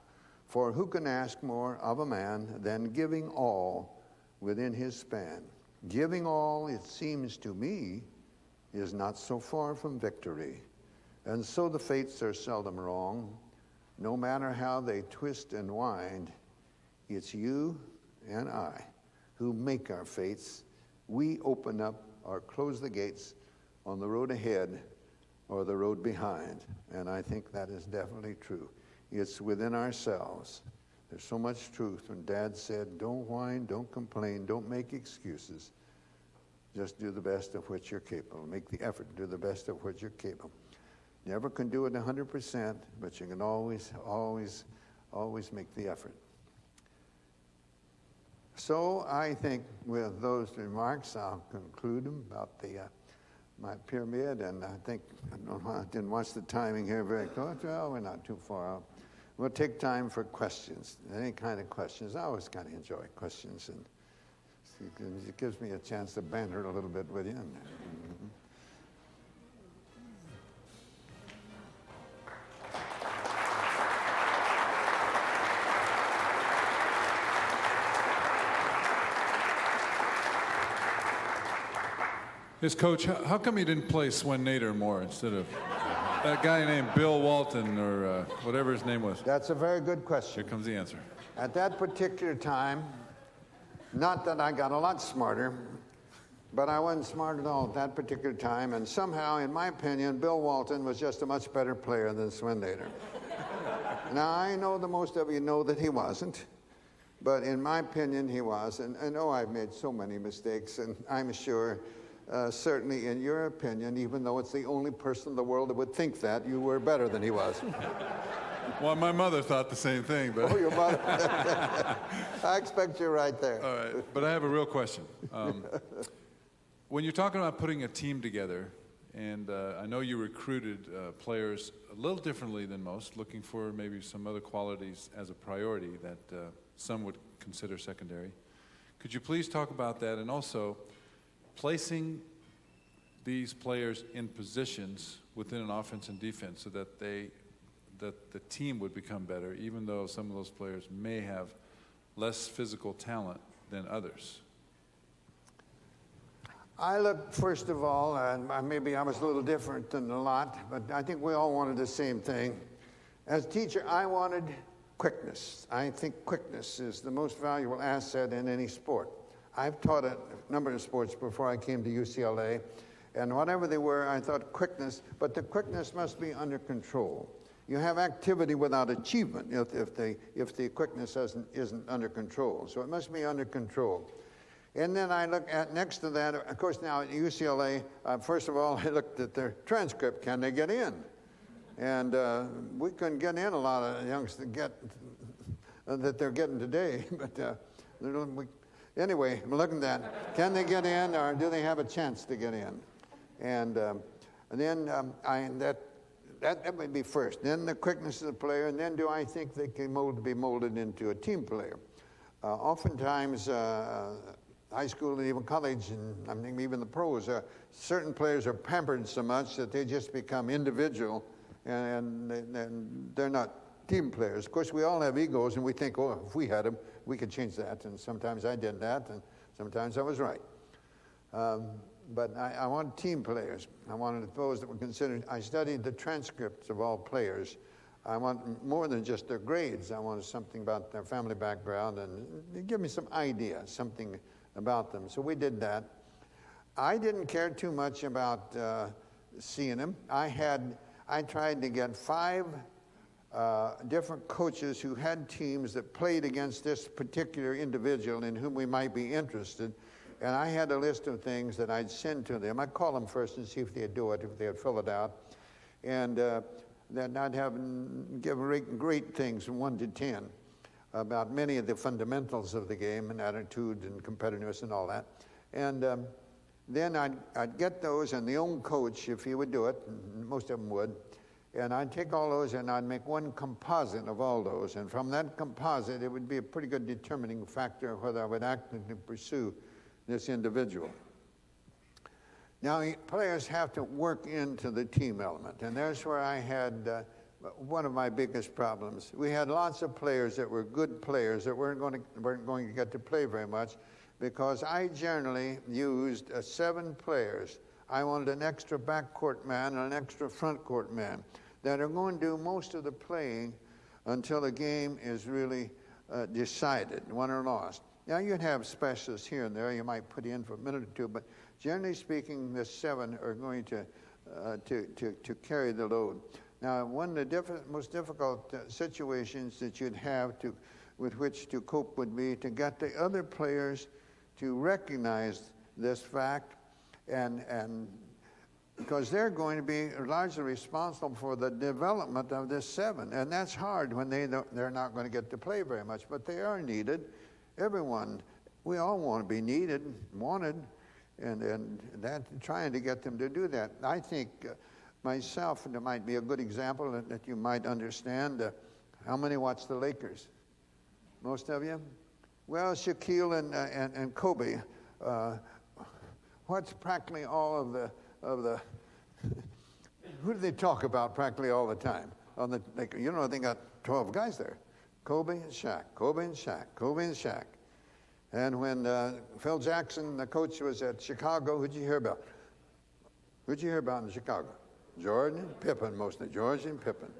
For who can ask more of a man than giving all within his span? Giving all, it seems to me, is not so far from victory. And so the fates are seldom wrong. No matter how they twist and wind, it's you and I who make our fates. We open up or close the gates on the road ahead or the road behind. And I think that is definitely true. It's within ourselves. There's so much truth when Dad said, don't whine, don't complain, don't make excuses. Just do the best of which you're capable. Make the effort to do the best of which you're capable. Never can do it 100%, but you can always make the effort. So I think with those remarks, I'll conclude about my pyramid, and I think, I didn't watch the timing here very close. Well, we're not too far out. We'll take time for questions, any kind of questions. I always kind of enjoy questions, and it gives me a chance to banter a little bit with you. Yes, Coach, how come you didn't play Swen Nader more instead of that guy named Bill Walton or whatever his name was? That's a very good question. Here comes the answer. At that particular time, not that I got a lot smarter, but I wasn't smart at all at that particular time, and somehow, in my opinion, Bill Walton was just a much better player than Swen Nader. Now, I know that most of you know that he wasn't, but in my opinion, he was, and I've made so many mistakes, and I'm sure certainly in your opinion, even though it's the only person in the world that would think that, you were better than he was. Well, my mother thought the same thing, but... Oh, your mother? I expect you're right there. All right, but I have a real question. When you're talking about putting a team together, and I know you recruited players a little differently than most, looking for maybe some other qualities as a priority that some would consider secondary. Could you please talk about that, and also placing these players in positions within an offense and defense so that the team would become better, even though some of those players may have less physical talent than others? I look, first of all, and maybe I was a little different than a lot, but I think we all wanted the same thing. As a teacher, I wanted quickness. I think quickness is the most valuable asset in any sport. I've taught a number of sports before I came to UCLA, and whatever they were, I thought quickness, but the quickness must be under control. You have activity without achievement if the quickness isn't under control. So it must be under control. And then I look at, next to that, of course, now at UCLA, first of all, I looked at their transcript. Can they get in? And we couldn't get in a lot of youngsters that they're getting today, but anyway, I'm looking at that. Can they get in, or do they have a chance to get in? And then that would be first. Then the quickness of the player, and then do I think they can be molded into a team player? Oftentimes, high school and even college, and I mean even the pros, certain players are pampered so much that they just become individual, and they're not team players. Of course, we all have egos, and we think, oh, if we had them, we could change that. And sometimes I did that, and sometimes I was right. But I wanted team players. I wanted those that were considered. I studied the transcripts of all players. I want more than just their grades. I wanted something about their family background, and give me some idea, something about them. So we did that. I didn't care too much about seeing them. I tried to get 5 different coaches who had teams that played against this particular individual in whom we might be interested. And I had a list of things that I'd send to them. I'd call them first and see if they'd do it, if they'd fill it out. And then I'd give great things from 1 to 10 about many of the fundamentals of the game and attitude and competitiveness and all that. And then I'd get those, and the own coach, if he would do it, and most of them would, and I'd take all those and I'd make one composite of all those. And from that composite, it would be a pretty good determining factor of whether I would actively pursue this individual. Now, players have to work into the team element, and there's where I had one of my biggest problems. We had lots of players that were good players that weren't going to get to play very much because I generally used 7 players. I wanted an extra backcourt man and an extra front court man that are going to do most of the playing until the game is really decided, won or lost. Now, you'd have specialists here and there you might put in for a minute or two, but generally speaking, the 7 are going to carry the load. Now, one of the most difficult situations that you'd have with which to cope would be to get the other players to recognize this fact, and because they're going to be largely responsible for the development of this 7, and that's hard when they're not going to get to play very much, but they are needed. Everyone We all want to be needed, wanted, and that trying to get them to do that. I think myself, and it might be a good example that you might understand. How many watch the Lakers? Most of you? Well, Shaquille and Kobe. What's practically all of the who do they talk about practically all the time on the Lakers? You know, they got 12 guys there. Kobe and Shaq, Kobe and Shaq, Kobe and Shaq. And when Phil Jackson, the coach, was at Chicago, who'd you hear about? Who'd you hear about in Chicago? Jordan and Pippen, mostly. George and Pippen.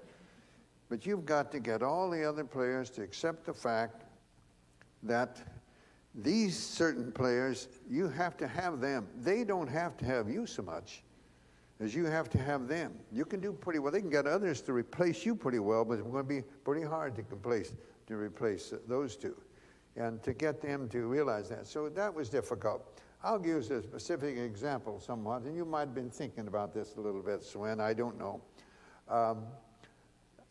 But you've got to get all the other players to accept the fact that these certain players, you have to have them. They don't have to have you so much as you have to have them. You can do pretty well. They can get others to replace you pretty well, but it's going to be pretty hard to replace those two and to get them to realize that. So that was difficult. I'll use a specific example somewhat, and you might have been thinking about this a little bit, Swen, I don't know.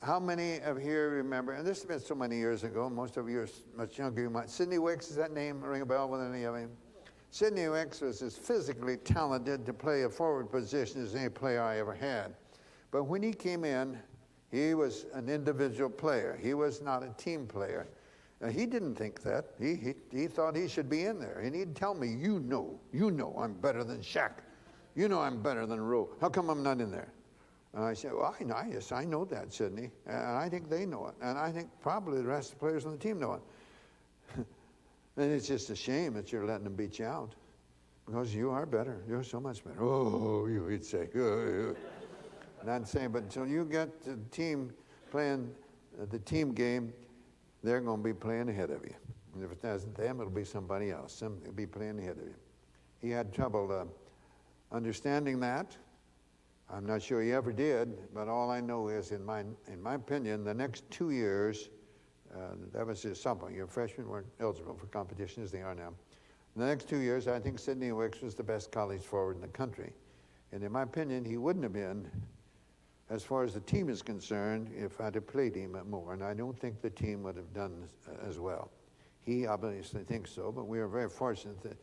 How many of here remember, and this has been so many years ago, most of you are much younger, you might, Sidney Wicks, does that name ring a bell with any of you? Sidney Wicks was as physically talented to play a forward position as any player I ever had. But when he came in, he was an individual player. He was not a team player. He didn't think that. He thought he should be in there. And he'd tell me, you know I'm better than Shaq. You know I'm better than Roe. How come I'm not in there? And I said, well, yes, I know that, Sidney. And I think they know it. And I think probably the rest of the players on the team know it. And it's just a shame that you're letting them beat you out. Because you are better. You're so much better. Oh, he'd say. And I'd say, but until you get the team playing the team game, they're going to be playing ahead of you. And if it isn't them, it'll be somebody else. Somebody will be playing ahead of you. He had trouble understanding that. I'm not sure he ever did, but all I know is, in my opinion, the next 2 years, that was his sophomore year. Freshmen weren't eligible for competition as they are now. In the next 2 years, I think Sidney Wicks was the best college forward in the country. And in my opinion, he wouldn't have been, as far as the team is concerned, if I'd have played him more. And I don't think the team would have done as well. He obviously thinks so, but we were very fortunate that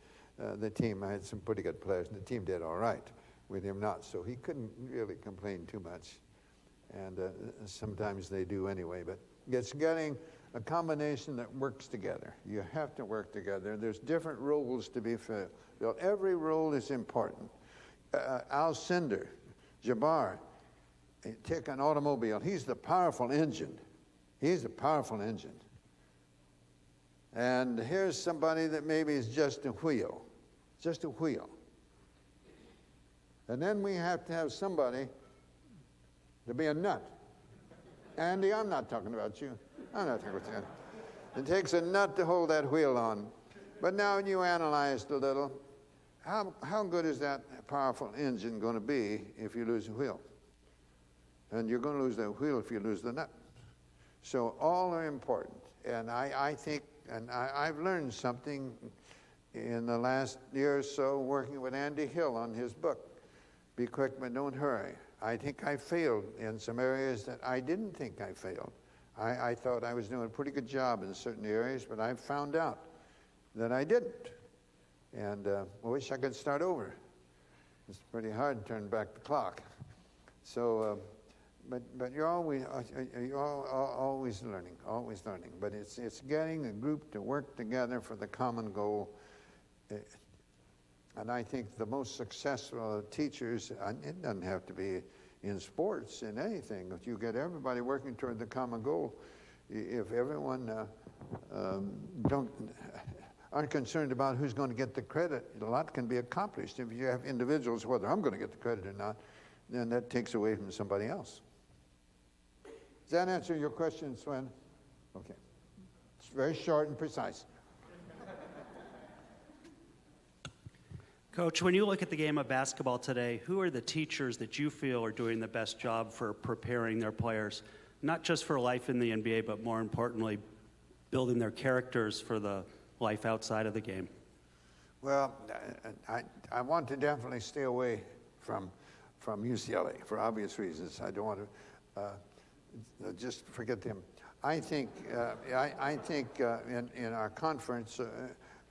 the team had some pretty good players, and the team did all right with him not. So he couldn't really complain too much. And sometimes they do anyway. But it's getting a combination that works together. You have to work together. There's different roles to be filled. Every role is important. Alcindor, Jabbar, take an automobile. He's the powerful engine. He's a powerful engine. And here's somebody that maybe is just a wheel. Just a wheel. And then we have to have somebody to be a nut. Andy, I'm not talking about you. I'm not talking about you. It takes a nut to hold that wheel on. But now when you analyze it a little, how good is that powerful engine going to be if you lose a wheel? And you're going to lose that wheel if you lose the nut. So all are important. And I think, and I've learned something in the last year or so working with Andy Hill on his book, Be Quick But Don't Hurry. I think I failed in some areas that I didn't think I failed. I thought I was doing a pretty good job in certain areas, but I found out that I didn't. And I wish I could start over. It's pretty hard to turn back the clock. So, but you're always learning, always learning. But it's getting a group to work together for the common goal. And I think the most successful teachers, it doesn't have to be in sports, in anything, if you get everybody working toward the common goal, if everyone aren't concerned about who's going to get the credit, a lot can be accomplished. If you have individuals, whether I'm going to get the credit or not, then that takes away from somebody else. Does that answer your question, Swen? Okay. It's very short and precise. Coach, when you look at the game of basketball today, who are the teachers that you feel are doing the best job for preparing their players, not just for life in the NBA, but more importantly, building their characters for the life outside of the game? Well, I want to definitely stay away from UCLA for obvious reasons. I don't want to just forget them. I think in our conference,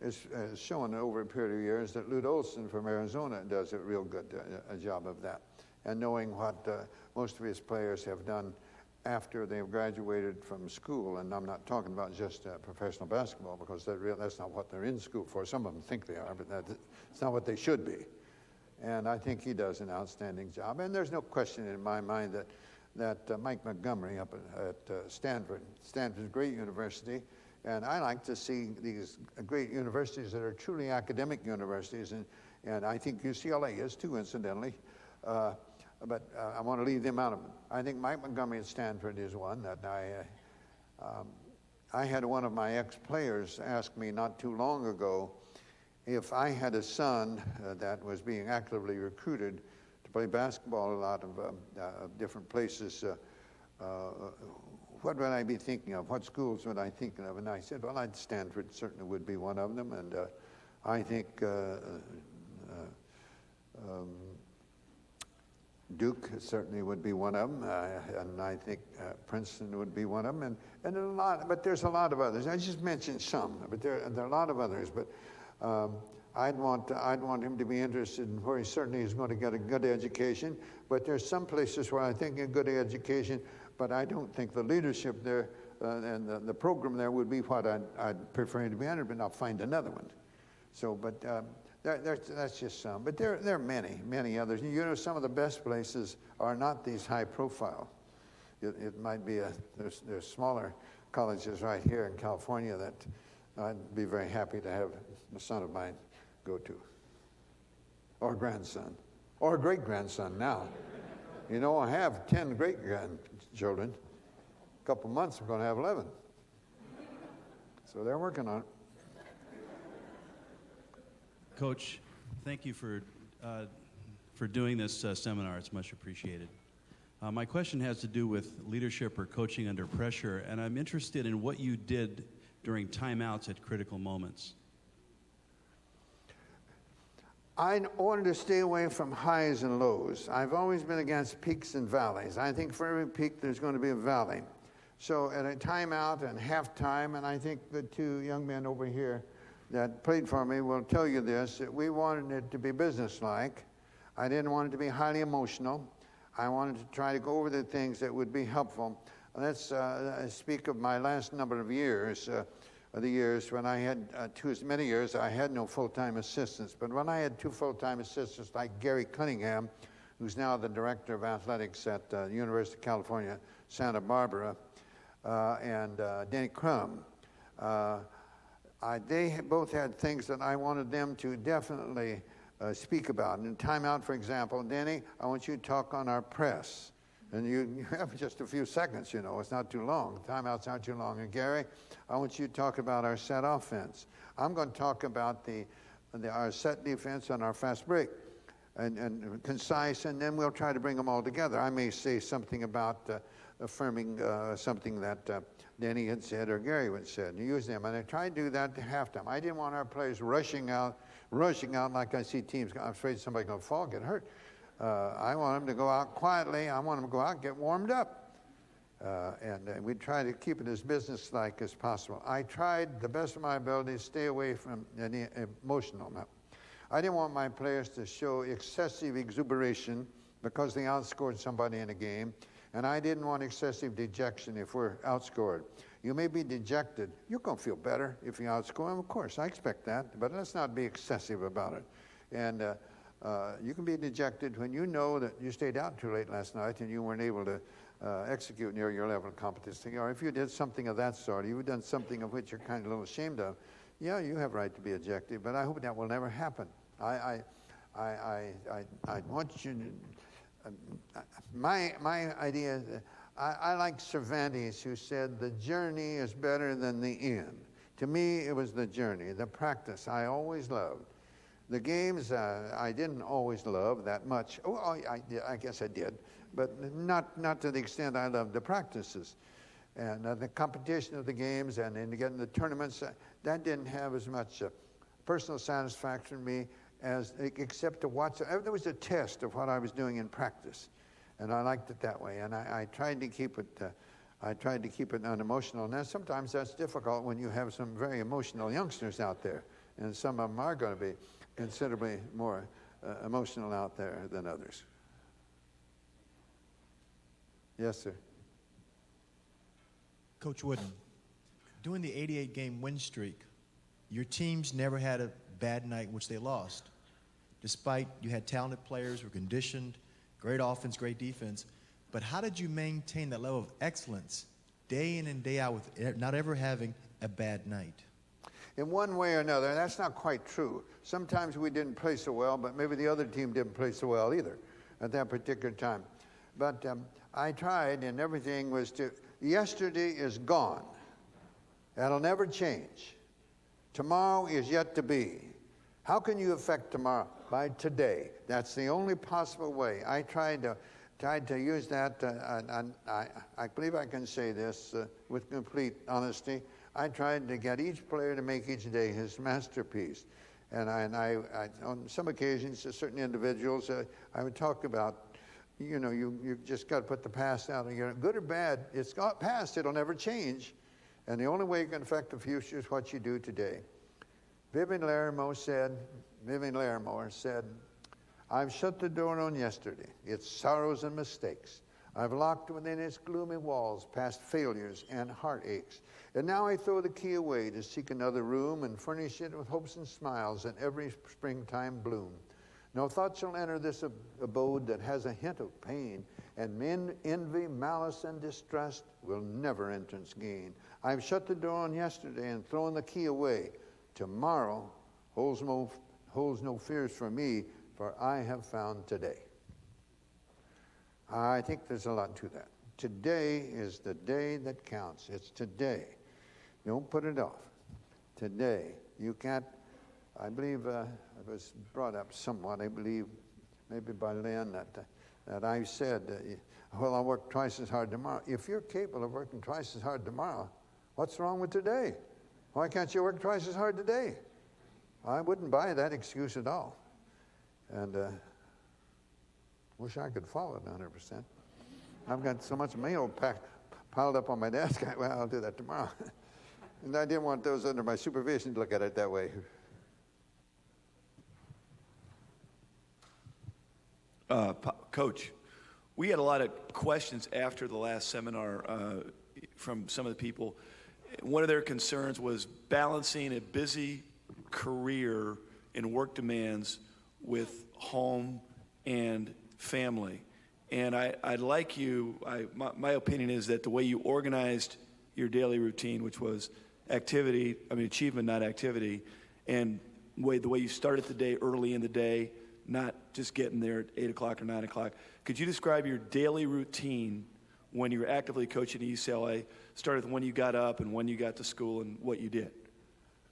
has shown over a period of years that Lute Olson from Arizona does a real good a job of that. And knowing what most of his players have done after they've graduated from school, and I'm not talking about just professional basketball, because that's not what they're in school for. Some of them think they are, but it's not what they should be. And I think he does an outstanding job. And there's no question in my mind that Mike Montgomery up at Stanford, Stanford's a great university, and I like to see these great universities that are truly academic universities, and I think UCLA is too, incidentally, but I want to leave them out of it. I think Mike Montgomery at Stanford is one that I had one of my ex-players ask me not too long ago if I had a son that was being actively recruited to play basketball a lot of different places, what would I be thinking of? What schools would I think of? And I said, well, Stanford certainly would be one of them, and I think Duke certainly would be one of them, and I think Princeton would be one of them, and a lot. But there's a lot of others. I just mentioned some, but there are a lot of others. But I'd want him to be interested in where he certainly is going to get a good education. But there's some places where I think a good education, but I don't think the leadership there and the program there would be what I'd prefer him to be under. But I'll find another one. So, but. That's just some, but there are many others. You know, some of the best places are not these high profile. It might be there's smaller colleges right here in California that I'd be very happy to have a son of mine go to, or grandson, or great grandson now. You know, I have 10 great grandchildren. A couple months, we're going to have 11. So they're working on it. Coach, thank you for doing this seminar. It's much appreciated. My question has to do with leadership or coaching under pressure, and I'm interested in what you did during timeouts at critical moments. I wanted to stay away from highs and lows. I've always been against peaks and valleys. I think for every peak there's going to be a valley. So at a timeout and halftime, and I think the two young men over here that played for me will tell you this, that we wanted it to be businesslike. I didn't want it to be highly emotional. I wanted to try to go over the things that would be helpful. Let's speak of my last number of years, the years when I had many years I had no full-time assistants. But when I had two full-time assistants like Gary Cunningham, who's now the director of athletics at the University of California, Santa Barbara, and Denny Crum, they both had things that I wanted them to definitely speak about. In timeout, for example, Denny, I want you to talk on our press. And you have just a few seconds, you know, it's not too long. Timeouts aren't too long. And Gary, I want you to talk about our set offense. I'm going to talk about our set defense and our fast break. And concise, and then we'll try to bring them all together. I may say something about affirming something that Denny had said or Gary had said, and use them. And I tried to do that at halftime. I didn't want our players rushing out like I see teams. I'm afraid somebody's going to fall, get hurt. I want them to go out quietly. I want them to go out and get warmed up. And we try to keep it as businesslike as possible. I tried the best of my ability to stay away from any emotional. I didn't want my players to show excessive exuberation because they outscored somebody in a game. And I didn't want excessive dejection if we're outscored. You may be dejected. You're going to feel better if you outscore them. Of course, I expect that. But let's not be excessive about it. And you can be dejected when you know that you stayed out too late last night and you weren't able to execute near your level of competency. Or if you did something of that sort, you've done something of which you're kind of a little ashamed of, yeah, you have a right to be ejected. But I hope that will never happen. I want you to... My idea is, I like Cervantes, who said the journey is better than the end. To me, it was the journey, the practice I always loved. The games I didn't always love that much. Oh, I guess I did, but not to the extent I loved the practices. And the competition of the games and in getting the tournaments, that didn't have as much personal satisfaction for me as except to watch. There was a test of what I was doing in practice, and I liked it that way. And I tried to keep it unemotional. Now sometimes that's difficult when you have some very emotional youngsters out there, and some of them are going to be considerably more emotional out there than others. Yes, sir. Coach Wooden, during the 88-game win streak, your teams never had a bad night in which they lost. Despite you had talented players, were conditioned, great offense, great defense. But how did you maintain that level of excellence day in and day out with not ever having a bad night? In one way or another, and that's not quite true. Sometimes we didn't play so well, but maybe the other team didn't play so well either at that particular time. But I tried, and everything was yesterday is gone. That'll never change. Tomorrow is yet to be. How can you affect tomorrow? By today. That's the only possible way. I tried to use that, and I believe I can say this with complete honesty. I tried to get each player to make each day his masterpiece. And I on some occasions, to certain individuals, I would talk about, you just got to put the past out of your, good or bad, it's got past, it'll never change. And the only way you can affect the future is what you do today. Vivian Larimore said, I've shut the door on yesterday, its sorrows and mistakes. I've locked within its gloomy walls past failures and heartaches. And now I throw the key away to seek another room and furnish it with hopes and smiles and every springtime bloom. No thought shall enter this abode that has a hint of pain, and men, envy, malice, and distrust will never entrance gain. I've shut the door on yesterday and thrown the key away. Tomorrow holds no fears for me, for I have found today. I think there's a lot to that. Today is the day that counts. It's today. Don't put it off. Today. You can't, I believe, I was brought up somewhat, I believe, maybe by Lynn, that I said, well, I'll work twice as hard tomorrow. If you're capable of working twice as hard tomorrow, what's wrong with today? Why can't you work twice as hard today? I wouldn't buy that excuse at all. And wish I could follow it 100%. I've got so much mail piled up on my desk. Well, I'll do that tomorrow. And I didn't want those under my supervision to look at it that way. Coach, we had a lot of questions after the last seminar from some of the people. One of their concerns was balancing a busy career and work demands with home and family. And I'd like you, my opinion is that the way you organized your daily routine, which was achievement, not activity, and the way you started the day early in the day, not just getting there at 8 o'clock or 9 o'clock. Could you describe your daily routine when you were actively coaching at UCLA, started with when you got up and when you got to school and what you did?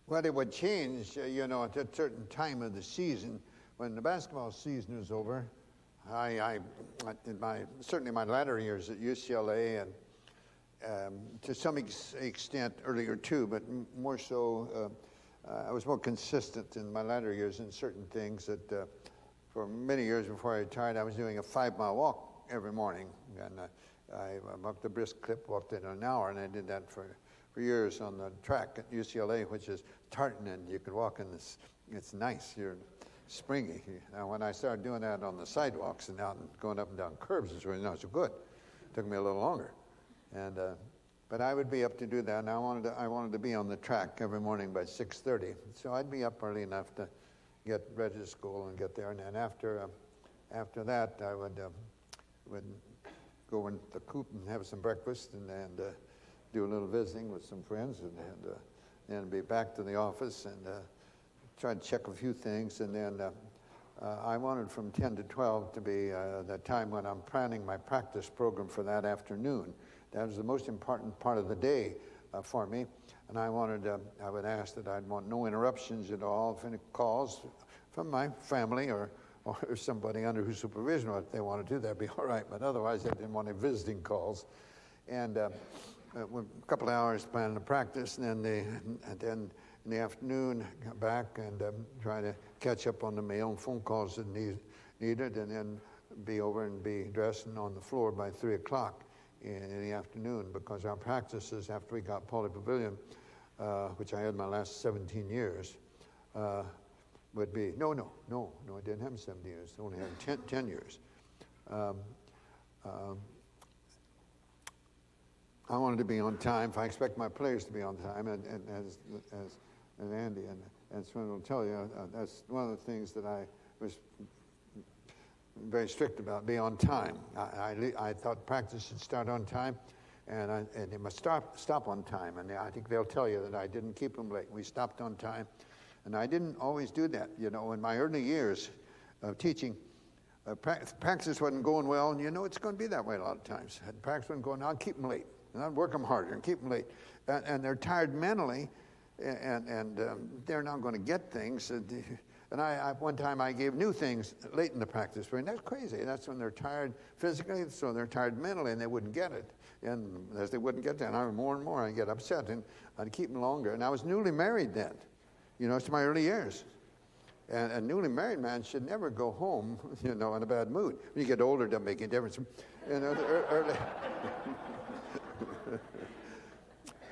Well, it would change, at a certain time of the season. When the basketball season was over, certainly my latter years at UCLA, and to some extent earlier too, but more so, I was more consistent in my latter years in certain things that for many years before I retired, I was doing a 5-mile walk every morning. And I walked a brisk clip, walked it in an hour, and I did that for years on the track at UCLA, which is tartan, and you could walk in this. It's nice. You're springy. Now, when I started doing that on the sidewalks and out and going up and down curbs, it's really not so good. It took me a little longer, but I would be up to do that. And I wanted to be on the track every morning by 6:30, so I'd be up early enough to get ready to school and get there. And then after that, I would go in the coop and have some breakfast and do a little visiting with some friends and then be back to the office and try to check a few things. And then I wanted from 10 to 12 to be the time when I'm planning my practice program for that afternoon. That was the most important part of the day for me. And I would ask that I'd want no interruptions at all. If any calls from my family or somebody under whose supervision, if they want to do that, would be all right. But otherwise, I didn't want any visiting calls. And a couple of hours planning the practice, and then in the afternoon, come back and try to catch up on the mail and phone calls that needed, and then be over and be dressed and on the floor by 3 o'clock in the afternoon, because our practices after we got Pauley Pavilion, which I had my last 17 years, would be, no, it didn't happen 70 years. It only happened 10 years. I wanted to be on time. If I expect my players to be on time, and as Andy and Swin will tell you, that's one of the things that I was very strict about, be on time. I thought practice should start on time, and they must stop on time. And I think they'll tell you that I didn't keep them late. We stopped on time, and I didn't always do that. You know, in my early years of teaching, practice wasn't going well, and you know it's going to be that way a lot of times. And practice wasn't going, I'll keep them late, and I'd work them harder and keep them late. And they're tired mentally, and they're not going to get things. And one time I gave new things late in the practice period. That's crazy. That's when they're tired physically, so they're tired mentally, and they wouldn't get it. And as they wouldn't get that, more and more I'd get upset, and I'd keep them longer. And I was newly married then. You know, it's my early years. And a newly married man should never go home, you know, in a bad mood. When you get older, it doesn't make any difference. You know, early.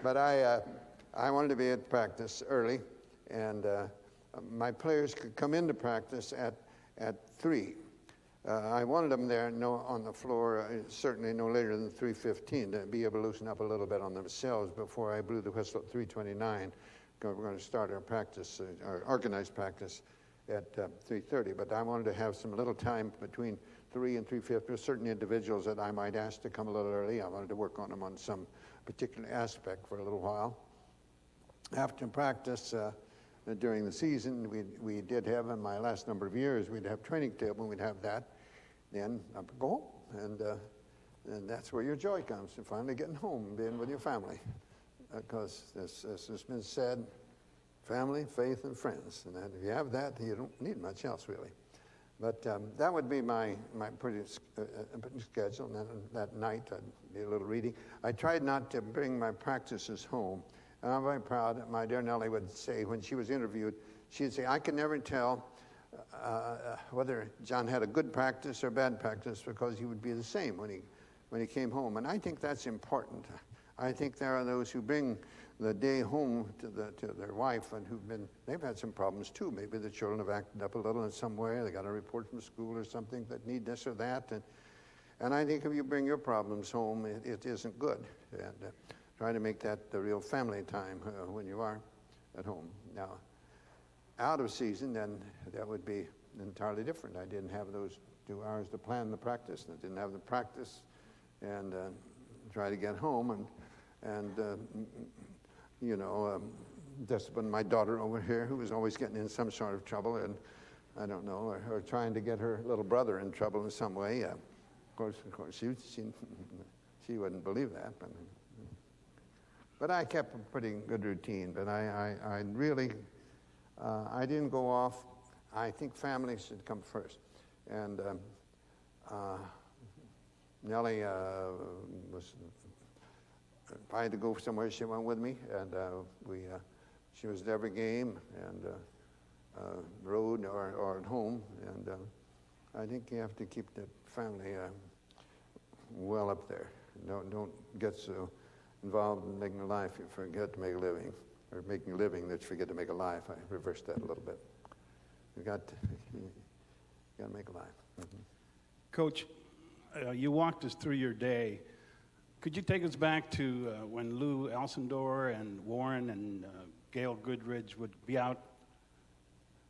But I wanted to be at practice early, and my players could come into practice at 3. I wanted them there on the floor, certainly no later than 3:15, to be able to loosen up a little bit on themselves before I blew the whistle at 3:29. We're going to start our practice, our organized practice, at 3:30. But I wanted to have some little time between 3 and 3:50. There's certain individuals that I might ask to come a little early. I wanted to work on them on some particular aspect for a little while. After practice, during the season, we did have, in my last number of years, we'd have training table, and we'd have that. Then I'd go home, and that's where your joy comes, and finally getting home, being with your family. Because, as has been said, family, faith, and friends. And if you have that, you don't need much else, really. But that would be my pretty schedule. And then that night, I'd do a little reading. I tried not to bring my practices home. And I'm very proud. My dear Nellie would say, when she was interviewed, she'd say, I can never tell whether John had a good practice or bad practice, because he would be the same when he came home. And I think that's important. I think there are those who bring the day home to their wife, and they've had some problems too. Maybe the children have acted up a little in some way. They got a report from school or something that need this or that. And I think if you bring your problems home, it isn't good. And try to make that the real family time when you are at home. Now, out of season, then that would be entirely different. I didn't have those 2 hours to plan the practice, and I didn't have the practice, and try to get home and discipline my daughter over here, who was always getting in some sort of trouble, and I don't know, or trying to get her little brother in trouble in some way. Of course, she wouldn't believe that, but I kept a pretty good routine. But I really I didn't go off. I think family should come first, and Nellie if I had to go somewhere, she went with me, and she was at every game, and road or at home, and I think you have to keep the family well up there. Don't get so involved in making a life you forget to make a living, or making a living that you forget to make a life. I reversed that a little bit. You got to make a life. Mm-hmm. Coach, you walked us through your day. Could you take us back to when Lou Alcindor and Warren and Gail Goodridge would be out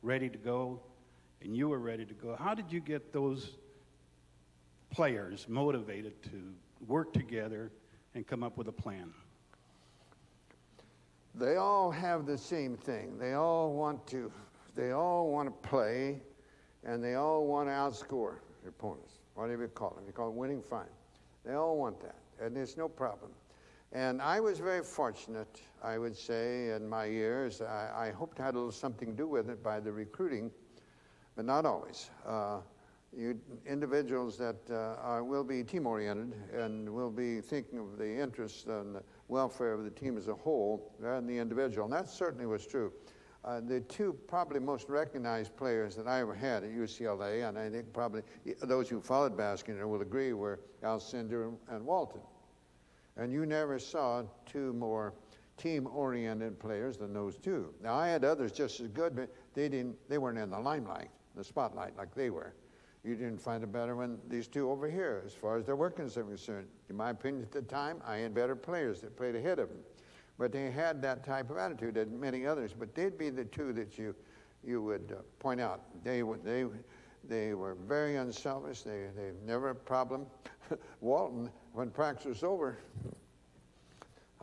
ready to go, and you were ready to go? How did you get those players motivated to work together and come up with a plan? They all have the same thing. They all want to play, and they all want to outscore their opponents. Whatever you call it. You call it winning, fine. They all want that, and there's no problem. And I was very fortunate, I would say, in my years. I hoped I had a little something to do with it by the recruiting, but not always. Individuals that will be team-oriented and will be thinking of the interests and the welfare of the team as a whole rather than the individual. And that certainly was true. The two probably most recognized players that I ever had at UCLA, and I think probably those who followed basketball will agree, were Alcindor and Walton. And you never saw two more team-oriented players than those two. Now, I had others just as good, but they weren't in the limelight, the spotlight like they were. You didn't find a better one, these two over here, as far as their work is concerned. In my opinion, at the time, I had better players that played ahead of them. But they had that type of attitude, and many others. But they'd be the two that you would point out. They were very unselfish. They never a problem. Walton, when practice was over,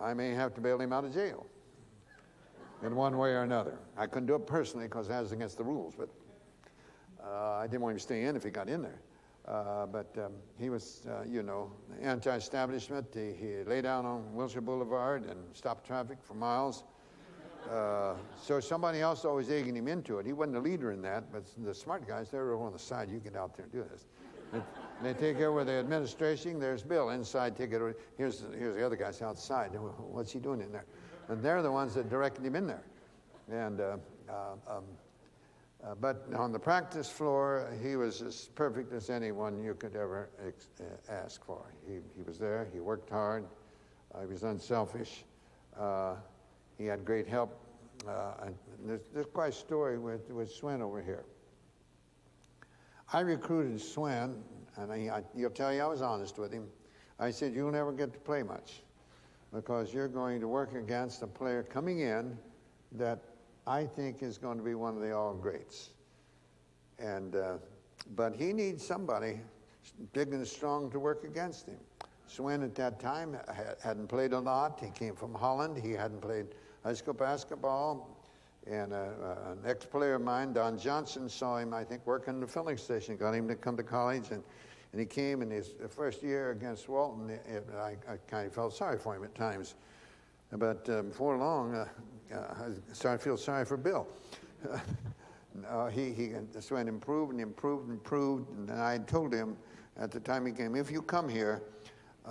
I may have to bail him out of jail in one way or another. I couldn't do it personally because that was against the rules, but I didn't want him to stay in if he got in there. But he was, anti-establishment. He lay down on Wilshire Boulevard and stopped traffic for miles. So somebody else always egging him into it. He wasn't a leader in that, but the smart guys, they were on the side. You get out there and do this. They take over the administration. There's Bill inside. Take it over. Here's the other guys outside. What's he doing in there? And they're the ones that directed him in there. And but on the practice floor, he was as perfect as anyone you could ever ask for. He was there. He worked hard. He was unselfish. He had great help. And there's quite a story with Swen over here. I recruited Swen, and he'll tell you I was honest with him. I said, you'll never get to play much because you're going to work against a player coming in that I think is going to be one of the all-greats. And but he needs somebody big and strong to work against him. Swen at that time hadn't played a lot. He came from Holland. He hadn't played high school basketball. And an ex-player of mine, Don Johnson, saw him, I think, working in the filling station, got him to come to college. And he came in his first year against Walton. I kind of felt sorry for him at times. But before long, I started to feel sorry for Bill. Swen improved and improved and improved. And I told him at the time he came, if you come here,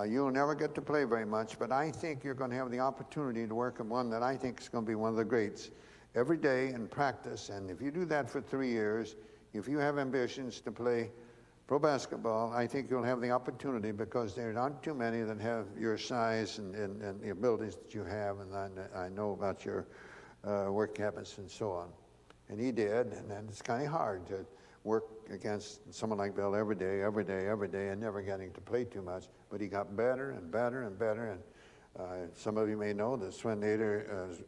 you'll never get to play very much, but I think you're going to have the opportunity to work on one that I think is going to be one of the greats every day in practice. And if you do that for 3 years, if you have ambitions to play pro basketball, I think you'll have the opportunity because there aren't too many that have your size and the abilities that you have. And I know about your work habits and so on. And he did, and then it's kind of hard to work against someone like Bill every day, and never getting to play too much. But he got better and better and better. And some of you may know that Swen Nader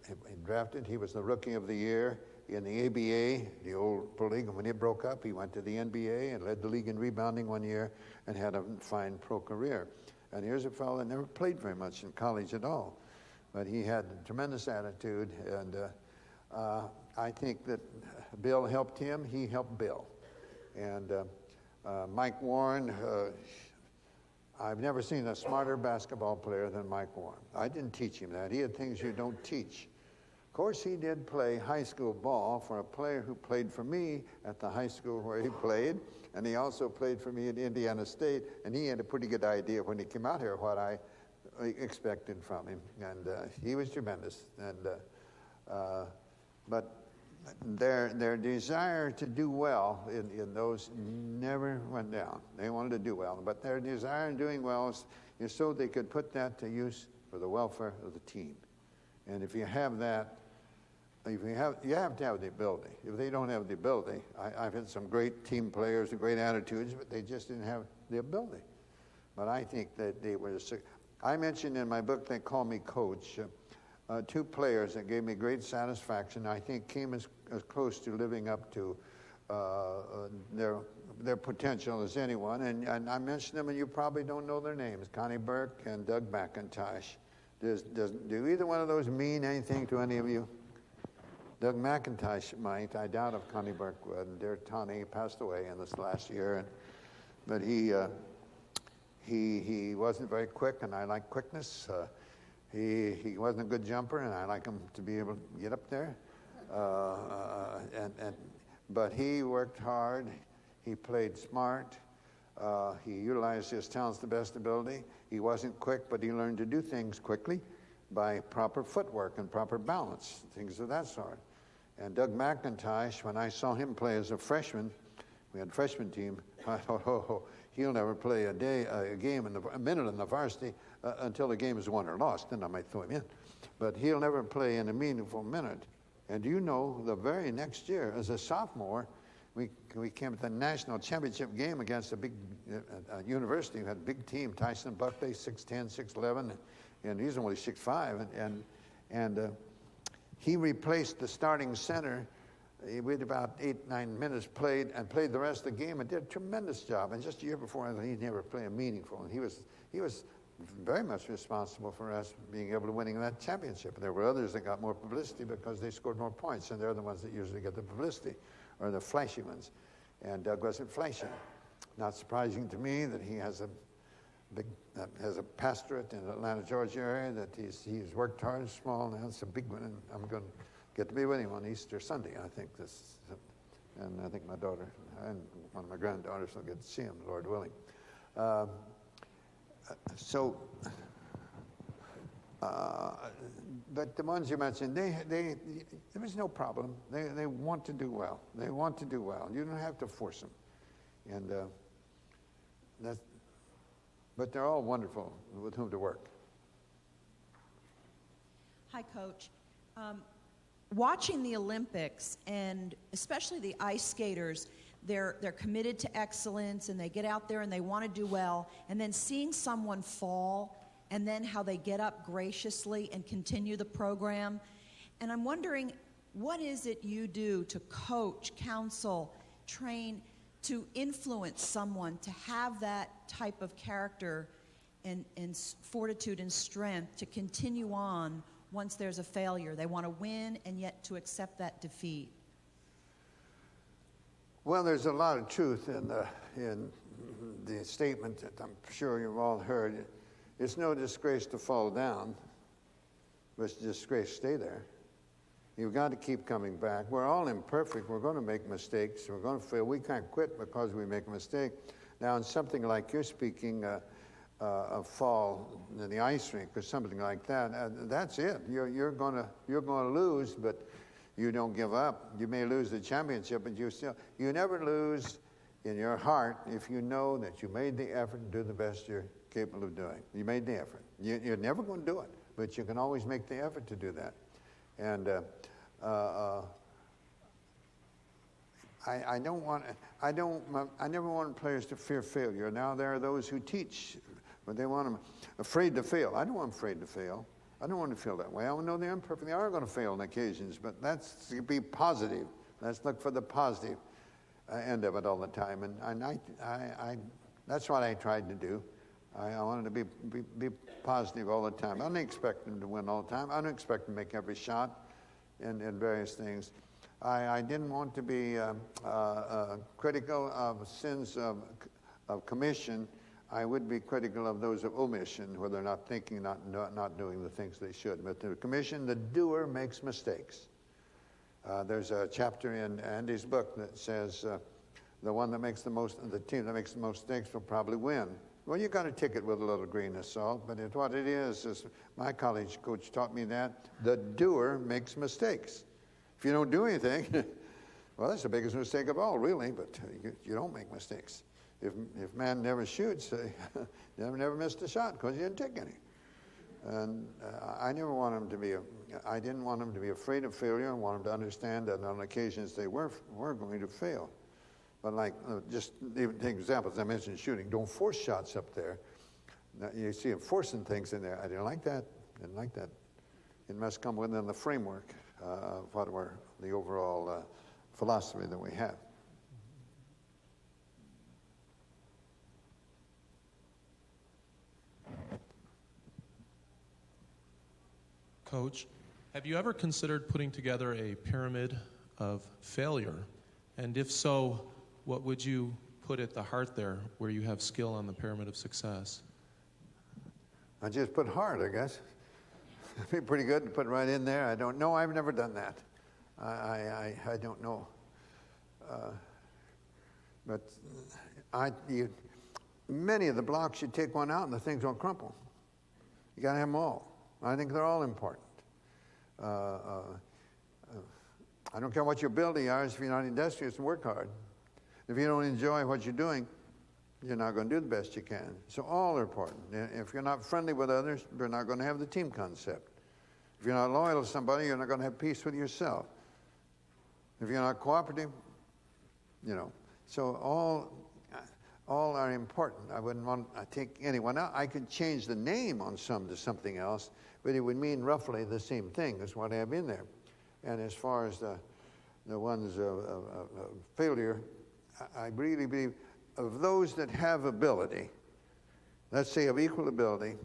drafted. He was the Rookie of the Year in the ABA, the old pro league. And when it broke up, he went to the NBA and led the league in rebounding one year and had a fine pro career. And here's a fellow that never played very much in college at all. But he had a tremendous attitude. And I think that Bill helped him. He helped Bill. And Mike Warren, I've never seen a smarter basketball player than Mike Warren. I didn't teach him that. He had things you don't teach. Of course, he did play high school ball for a player who played for me at the high school where he played, and he also played for me at Indiana State, and he had a pretty good idea when he came out here what I expected from him, and he was tremendous. And but their desire to do well in those never went down. They wanted to do well, but their desire in doing well is so they could put that to use for the welfare of the team. And if you have that, you have to have the ability. If they don't have the ability, I've had some great team players and great attitudes, but they just didn't have the ability. But I think that they were. I mentioned in my book, They Call Me Coach, two players that gave me great satisfaction. I think came as close to living up to their potential as anyone. And I mentioned them, and you probably don't know their names: Connie Burke and Doug McIntosh. Do either one of those mean anything to any of you? Doug McIntosh might. I doubt if Connie Burke would. Dear Tony passed away in this last year, but he wasn't very quick, and I like quickness. He wasn't a good jumper, and I like him to be able to get up there. But he worked hard. He played smart. He utilized his talents to the best ability. He wasn't quick, but he learned to do things quickly by proper footwork and proper balance, things of that sort. And Doug McIntosh, when I saw him play as a freshman, we had a freshman team, I thought, he'll never play a minute in the varsity. until the game is won or lost. Then I might throw him in. But he'll never play in a meaningful minute. And you know, the very next year, as a sophomore, we came to the national championship game against a big university who had a big team. Tyson Buckley, 6'10", 6'11", and he's only 6'5", and he replaced the starting center. We had about 8-9 minutes played the rest of the game and did a tremendous job. And just a year before, he never played a meaningful. And he was very much responsible for us being able to winning that championship. There were others that got more publicity because they scored more points, and they're the ones that usually get the publicity, or the flashy ones. And Doug wasn't flashy. Not surprising to me that he has a pastorate in the Atlanta, Georgia area, that he's worked hard, small, now it's a big one, and I'm going to get to be with him on Easter Sunday, I think and I think my daughter and one of my granddaughters will get to see him, Lord willing. But the ones you mentioned, there was no problem. They want to do well. They want to do well. You don't have to force them. And but they're all wonderful with whom to work. Hi, Coach. Watching the Olympics, and especially the ice skaters, they're committed to excellence, and they get out there and they want to do well, and then seeing someone fall, and then how they get up graciously and continue the program. And I'm wondering, what is it you do to coach, counsel, train, to influence someone to have that type of character and fortitude and strength to continue on once there's a failure? They want to win, and yet to accept that defeat. Well, there's a lot of truth in the statement that I'm sure you've all heard. It's no disgrace to fall down, but it's a disgrace to stay there. You've got to keep coming back. We're all imperfect. We're going to make mistakes. We're going to fail. We can't quit because we make a mistake. Now, in something like you're speaking, a fall in the ice rink or something like that, that's it. You're going to lose, but you don't give up. You may lose the championship, but you never lose in your heart if you know that you made the effort and do the best you're capable of doing. You made the effort. You're never going to do it, but you can always make the effort to do that. And I never want players to fear failure. Now there are those who teach, but they want them afraid to fail. I don't want them afraid to fail. I don't want to feel that way. I know they're imperfect. They are going to fail on occasions, but that's to be positive. Let's look for the positive end of it all the time. And I that's what I tried to do. I wanted to be positive all the time. I don't expect them to win all the time. I don't expect them to make every shot in various things. I didn't want to be critical of sins of commission. I would be critical of those of omission, where they're not thinking, not doing the things they should. But the commission, the doer makes mistakes. There's a chapter in Andy's book that says the team that makes the most mistakes will probably win. Well, you got to take it with a little grain of salt, but what it is my college coach taught me that the doer makes mistakes. If you don't do anything, well, that's the biggest mistake of all, really, but you don't make mistakes. If man never shoots, never missed a shot because you didn't take any. And I didn't want them to be afraid of failure. I wanted them to understand that on occasions they were going to fail. But just even take examples. I mentioned shooting. Don't force shots up there. Now, you see them forcing things in there. I didn't like that. It must come within the framework of the overall philosophy that we have. Coach, have you ever considered putting together a pyramid of failure? And if so, what would you put at the heart there where you have skill on the pyramid of success? I just put hard, I guess. It'd be pretty good to put right in there. I don't know. I've never done that. I don't know. But many of the blocks, you take one out and the things don't crumple. You got to have them all. I think they're all important. I don't care what your ability is if you're not industrious and work hard. If you don't enjoy what you're doing, you're not going to do the best you can. So all are important. If you're not friendly with others, you're not going to have the team concept. If you're not loyal to somebody, you're not going to have peace with yourself. If you're not cooperative, So all are important. I wouldn't want to take anyone out. I could change the name on some to something else, but it would mean roughly the same thing as what I have in there. And as far as the ones of failure, I really believe of those that have ability, let's say of equal ability,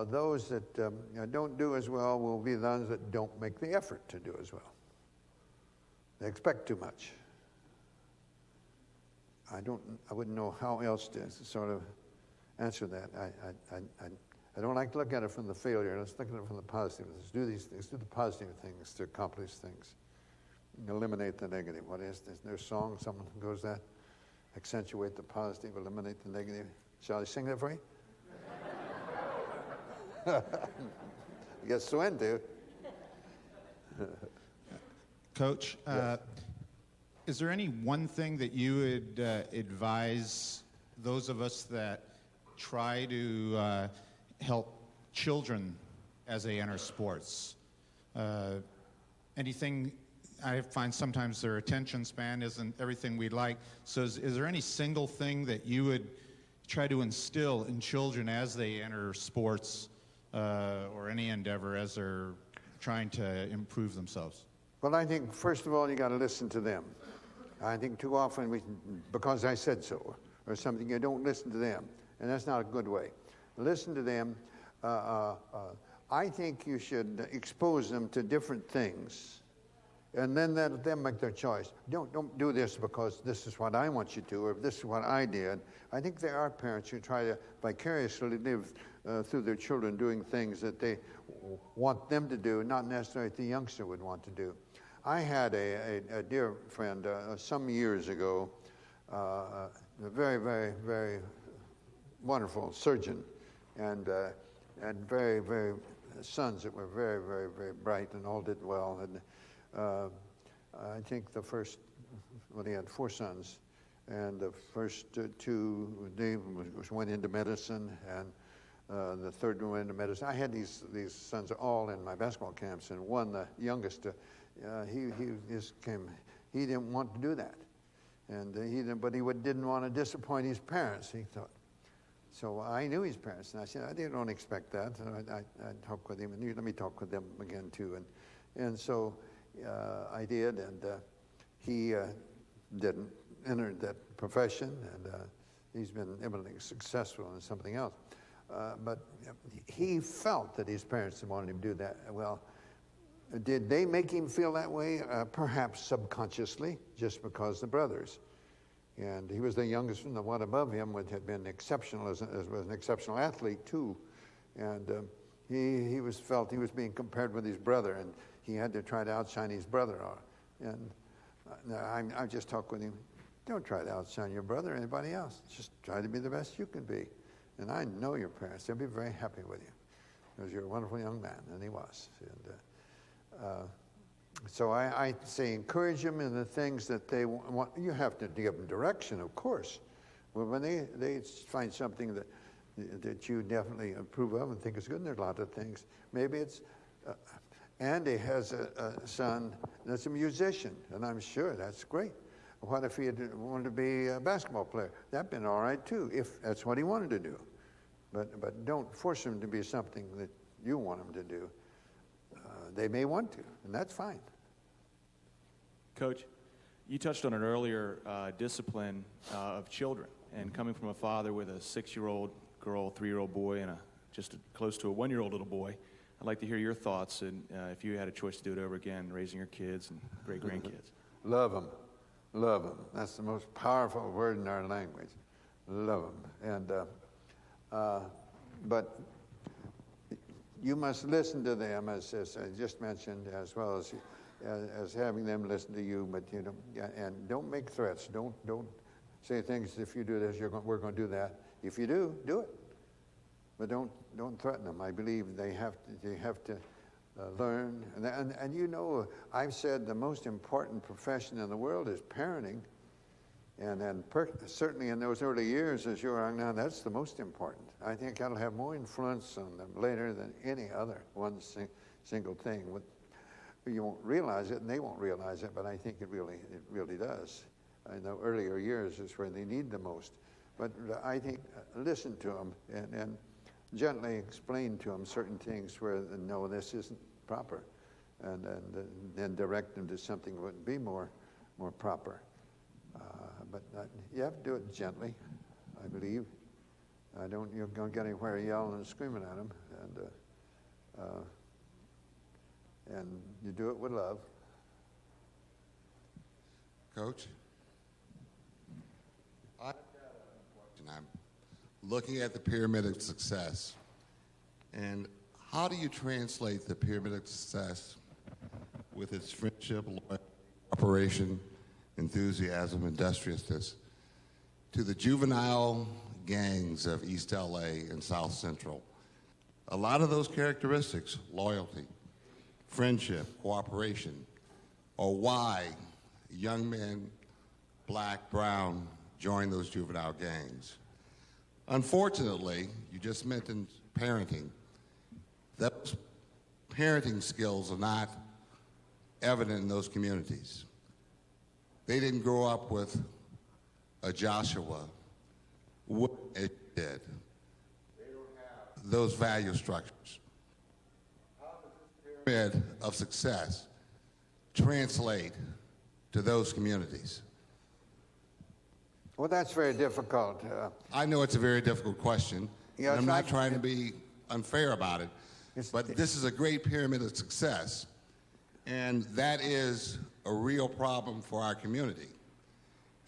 those that don't do as well will be the ones that don't make the effort to do as well. They expect too much. I wouldn't know how else to sort of answer that. I don't like to look at it from the failure. Let's look at it from the positive. Let's do these things. Do the positive things to accomplish things. Eliminate the negative. What is this? There's a song, someone goes that. Accentuate the positive, eliminate the negative. Shall I sing that for you? Guess Swen do. Coach, is there any one thing that you would advise those of us that try to help children as they enter sports? Anything? I find sometimes their attention span isn't everything we'd like. So is there any single thing that you would try to instill in children as they enter sports or any endeavor as they're trying to improve themselves? Well, I think, first of all, you got to listen to them. I think too often, because I said so, or something, you don't listen to them. And that's not a good way. Listen to them. I think you should expose them to different things, and then let them make their choice. Don't do this because this is what I want you to, or this is what I did. I think there are parents who try to vicariously live through their children doing things that they want them to do, not necessarily the youngster would want to do. I had a dear friend some years ago, a very, very, very wonderful surgeon, and very, very sons that were very, very, very bright and all did well. And I think he had 4 sons, and the first 2 they went into medicine, and the third one went into medicine. I had these sons all in my basketball camps, and one, the youngest, he didn't want to do that, and but he didn't want to disappoint his parents, he thought. So I knew his parents, and I said, I don't expect that. And I talked with him, and let me talk with them again too. And so I did, and he didn't enter that profession, and he's been eminently successful in something else. But he felt that his parents wanted him to do that. Well, did they make him feel that way? Perhaps subconsciously, just because the brothers. And he was the youngest, and the one above him had been exceptional was an exceptional athlete too. And he felt he was being compared with his brother, and he had to try to outshine his brother. And I just talked with him. Don't try to outshine your brother or anybody else. Just try to be the best you can be. And I know your parents; they'll be very happy with you, because you're a wonderful young man, and he was. And so I say encourage them in the things that they want. You have to give them direction, of course. But when they find something that you definitely approve of and think is good, and there's a lot of things. Maybe it's Andy has a son that's a musician, and I'm sure that's great. What if he had wanted to be a basketball player? That'd been all right too, if that's what he wanted to do. But don't force him to be something that you want him to do. They may want to, and that's fine. Coach, you touched on it earlier, discipline of children, and coming from a father with a 6-year-old girl, 3-year-old boy, and just close to a 1-year-old little boy, I'd like to hear your thoughts, and if you had a choice to do it over again, raising your kids and great-grandkids. Love them. Love them. That's the most powerful word in our language. Love them. And but you must listen to them, as I just mentioned, as well as having them listen to you. But and don't make threats. Don't say things. If you do this, we're going to do that. If you do it. But don't threaten them. I believe they have to learn. And I've said the most important profession in the world is parenting. And then certainly in those early years, as you're on now, that's the most important. I think that'll have more influence on them later than any other single thing. You won't realize it, and they won't realize it, but I think it really does. In the earlier years is where they need the most. But I think listen to them and gently explain to them certain things where, no, this isn't proper, and then direct them to something that would be more proper. But you have to do it gently, I believe. You don't get anywhere yelling and screaming at them, and you do it with love. Coach, I've got a question. I'm looking at the pyramid of success, and how do you translate the pyramid of success with its friendship, loyalty, cooperation, enthusiasm, industriousness to the juvenile gangs of East LA and South Central? A lot of those characteristics, loyalty, friendship, cooperation, are why young men, black, brown, join those juvenile gangs. Unfortunately, you just mentioned parenting. Those parenting skills are not evident in those communities. They didn't grow up with a Joshua Wood did. They don't have those value structures. How does this pyramid of success translate to those communities? Well, that's very difficult. I know it's a very difficult question. Yeah, and I'm not trying to be unfair about it, but this is a great pyramid of success, and that is a real problem for our community.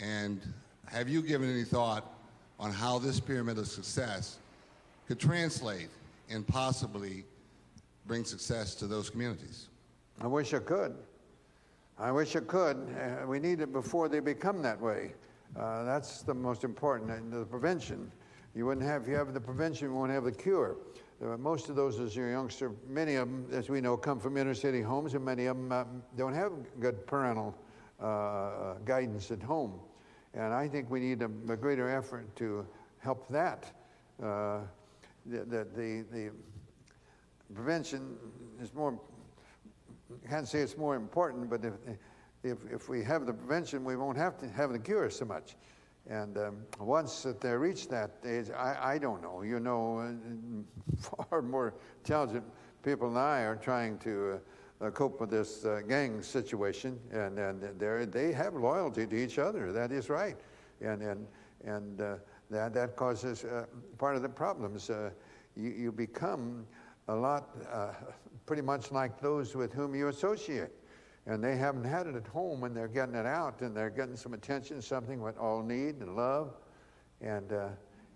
And have you given any thought on how this pyramid of success could translate and possibly bring success to those communities? I wish I could. We need it before they become that way. That's the most important, the prevention. If you have the prevention, you won't have the cure. Most of those, as your youngster, many of them, as we know, come from inner city homes, and many of them don't have good parental guidance at home. And I think we need a greater effort to help that. The prevention is more, I can't say it's more important, but if we have the prevention, we won't have to have the cure so much. And once that they reach that age, I don't know. You know, far more intelligent people than I are trying to cope with this gang situation, and they have loyalty to each other. That is right, and that causes part of the problems. You become a lot, pretty much like those with whom you associate. And they haven't had it at home, and they're getting it out, and they're getting some attention, something what all need and love. And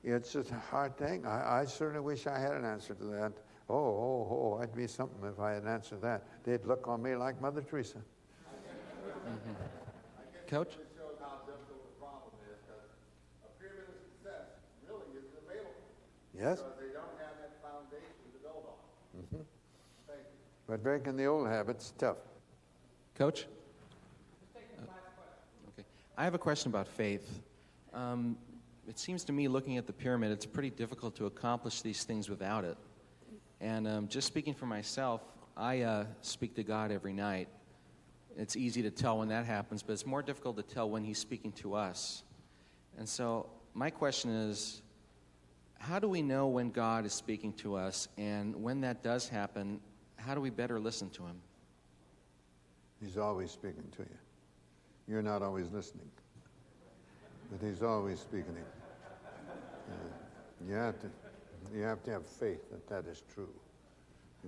it's a hard thing. I certainly wish I had an answer to that. I'd be something if I had an answer to that. They'd look on me like Mother Teresa. Mm-hmm. Coach? It shows how difficult the problem is, because a pyramid of success really isn't available. Yes? Because they don't have that foundation to build on. Mm-hmm. Thank you. But breaking the old habits, tough. Coach? Okay. I have a question about faith. It seems to me, looking at the pyramid, it's pretty difficult to accomplish these things without it. And just speaking for myself, I speak to God every night. It's easy to tell when that happens, but it's more difficult to tell when He's speaking to us. And so my question is, how do we know when God is speaking to us? And when that does happen, how do we better listen to Him? He's always speaking to you. You're not always listening, but He's always speaking to you. You have to have faith that is true.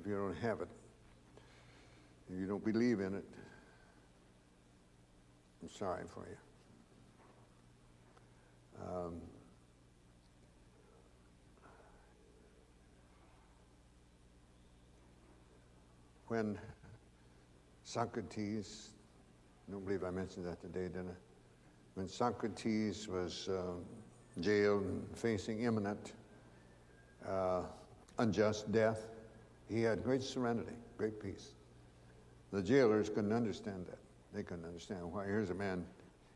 If you don't have it, if you don't believe in it, I'm sorry for you. When Socrates, I don't believe I mentioned that today, did I? When Socrates was jailed and facing imminent unjust death, he had great serenity, great peace. The jailers couldn't understand that. They couldn't understand why here's a man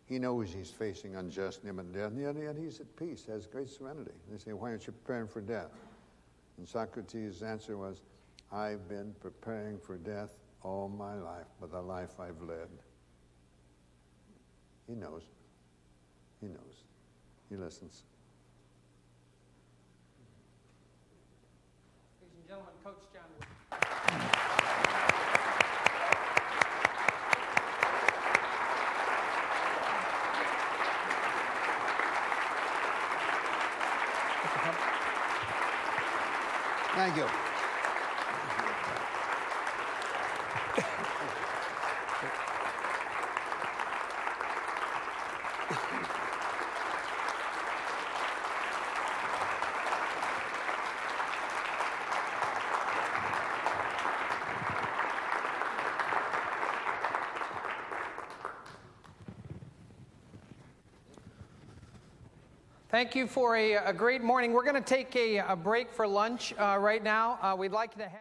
He knows he's facing unjust and imminent death, and yet he's at peace, has great serenity. They say, why aren't you preparing for death? And Socrates' answer was, I've been preparing for death all my life, by the life I've led. He knows. He knows. He listens. Ladies and gentlemen, Coach John Wood. Thank you. Thank you for a great morning. We're going to take a break for lunch right now. We'd like to have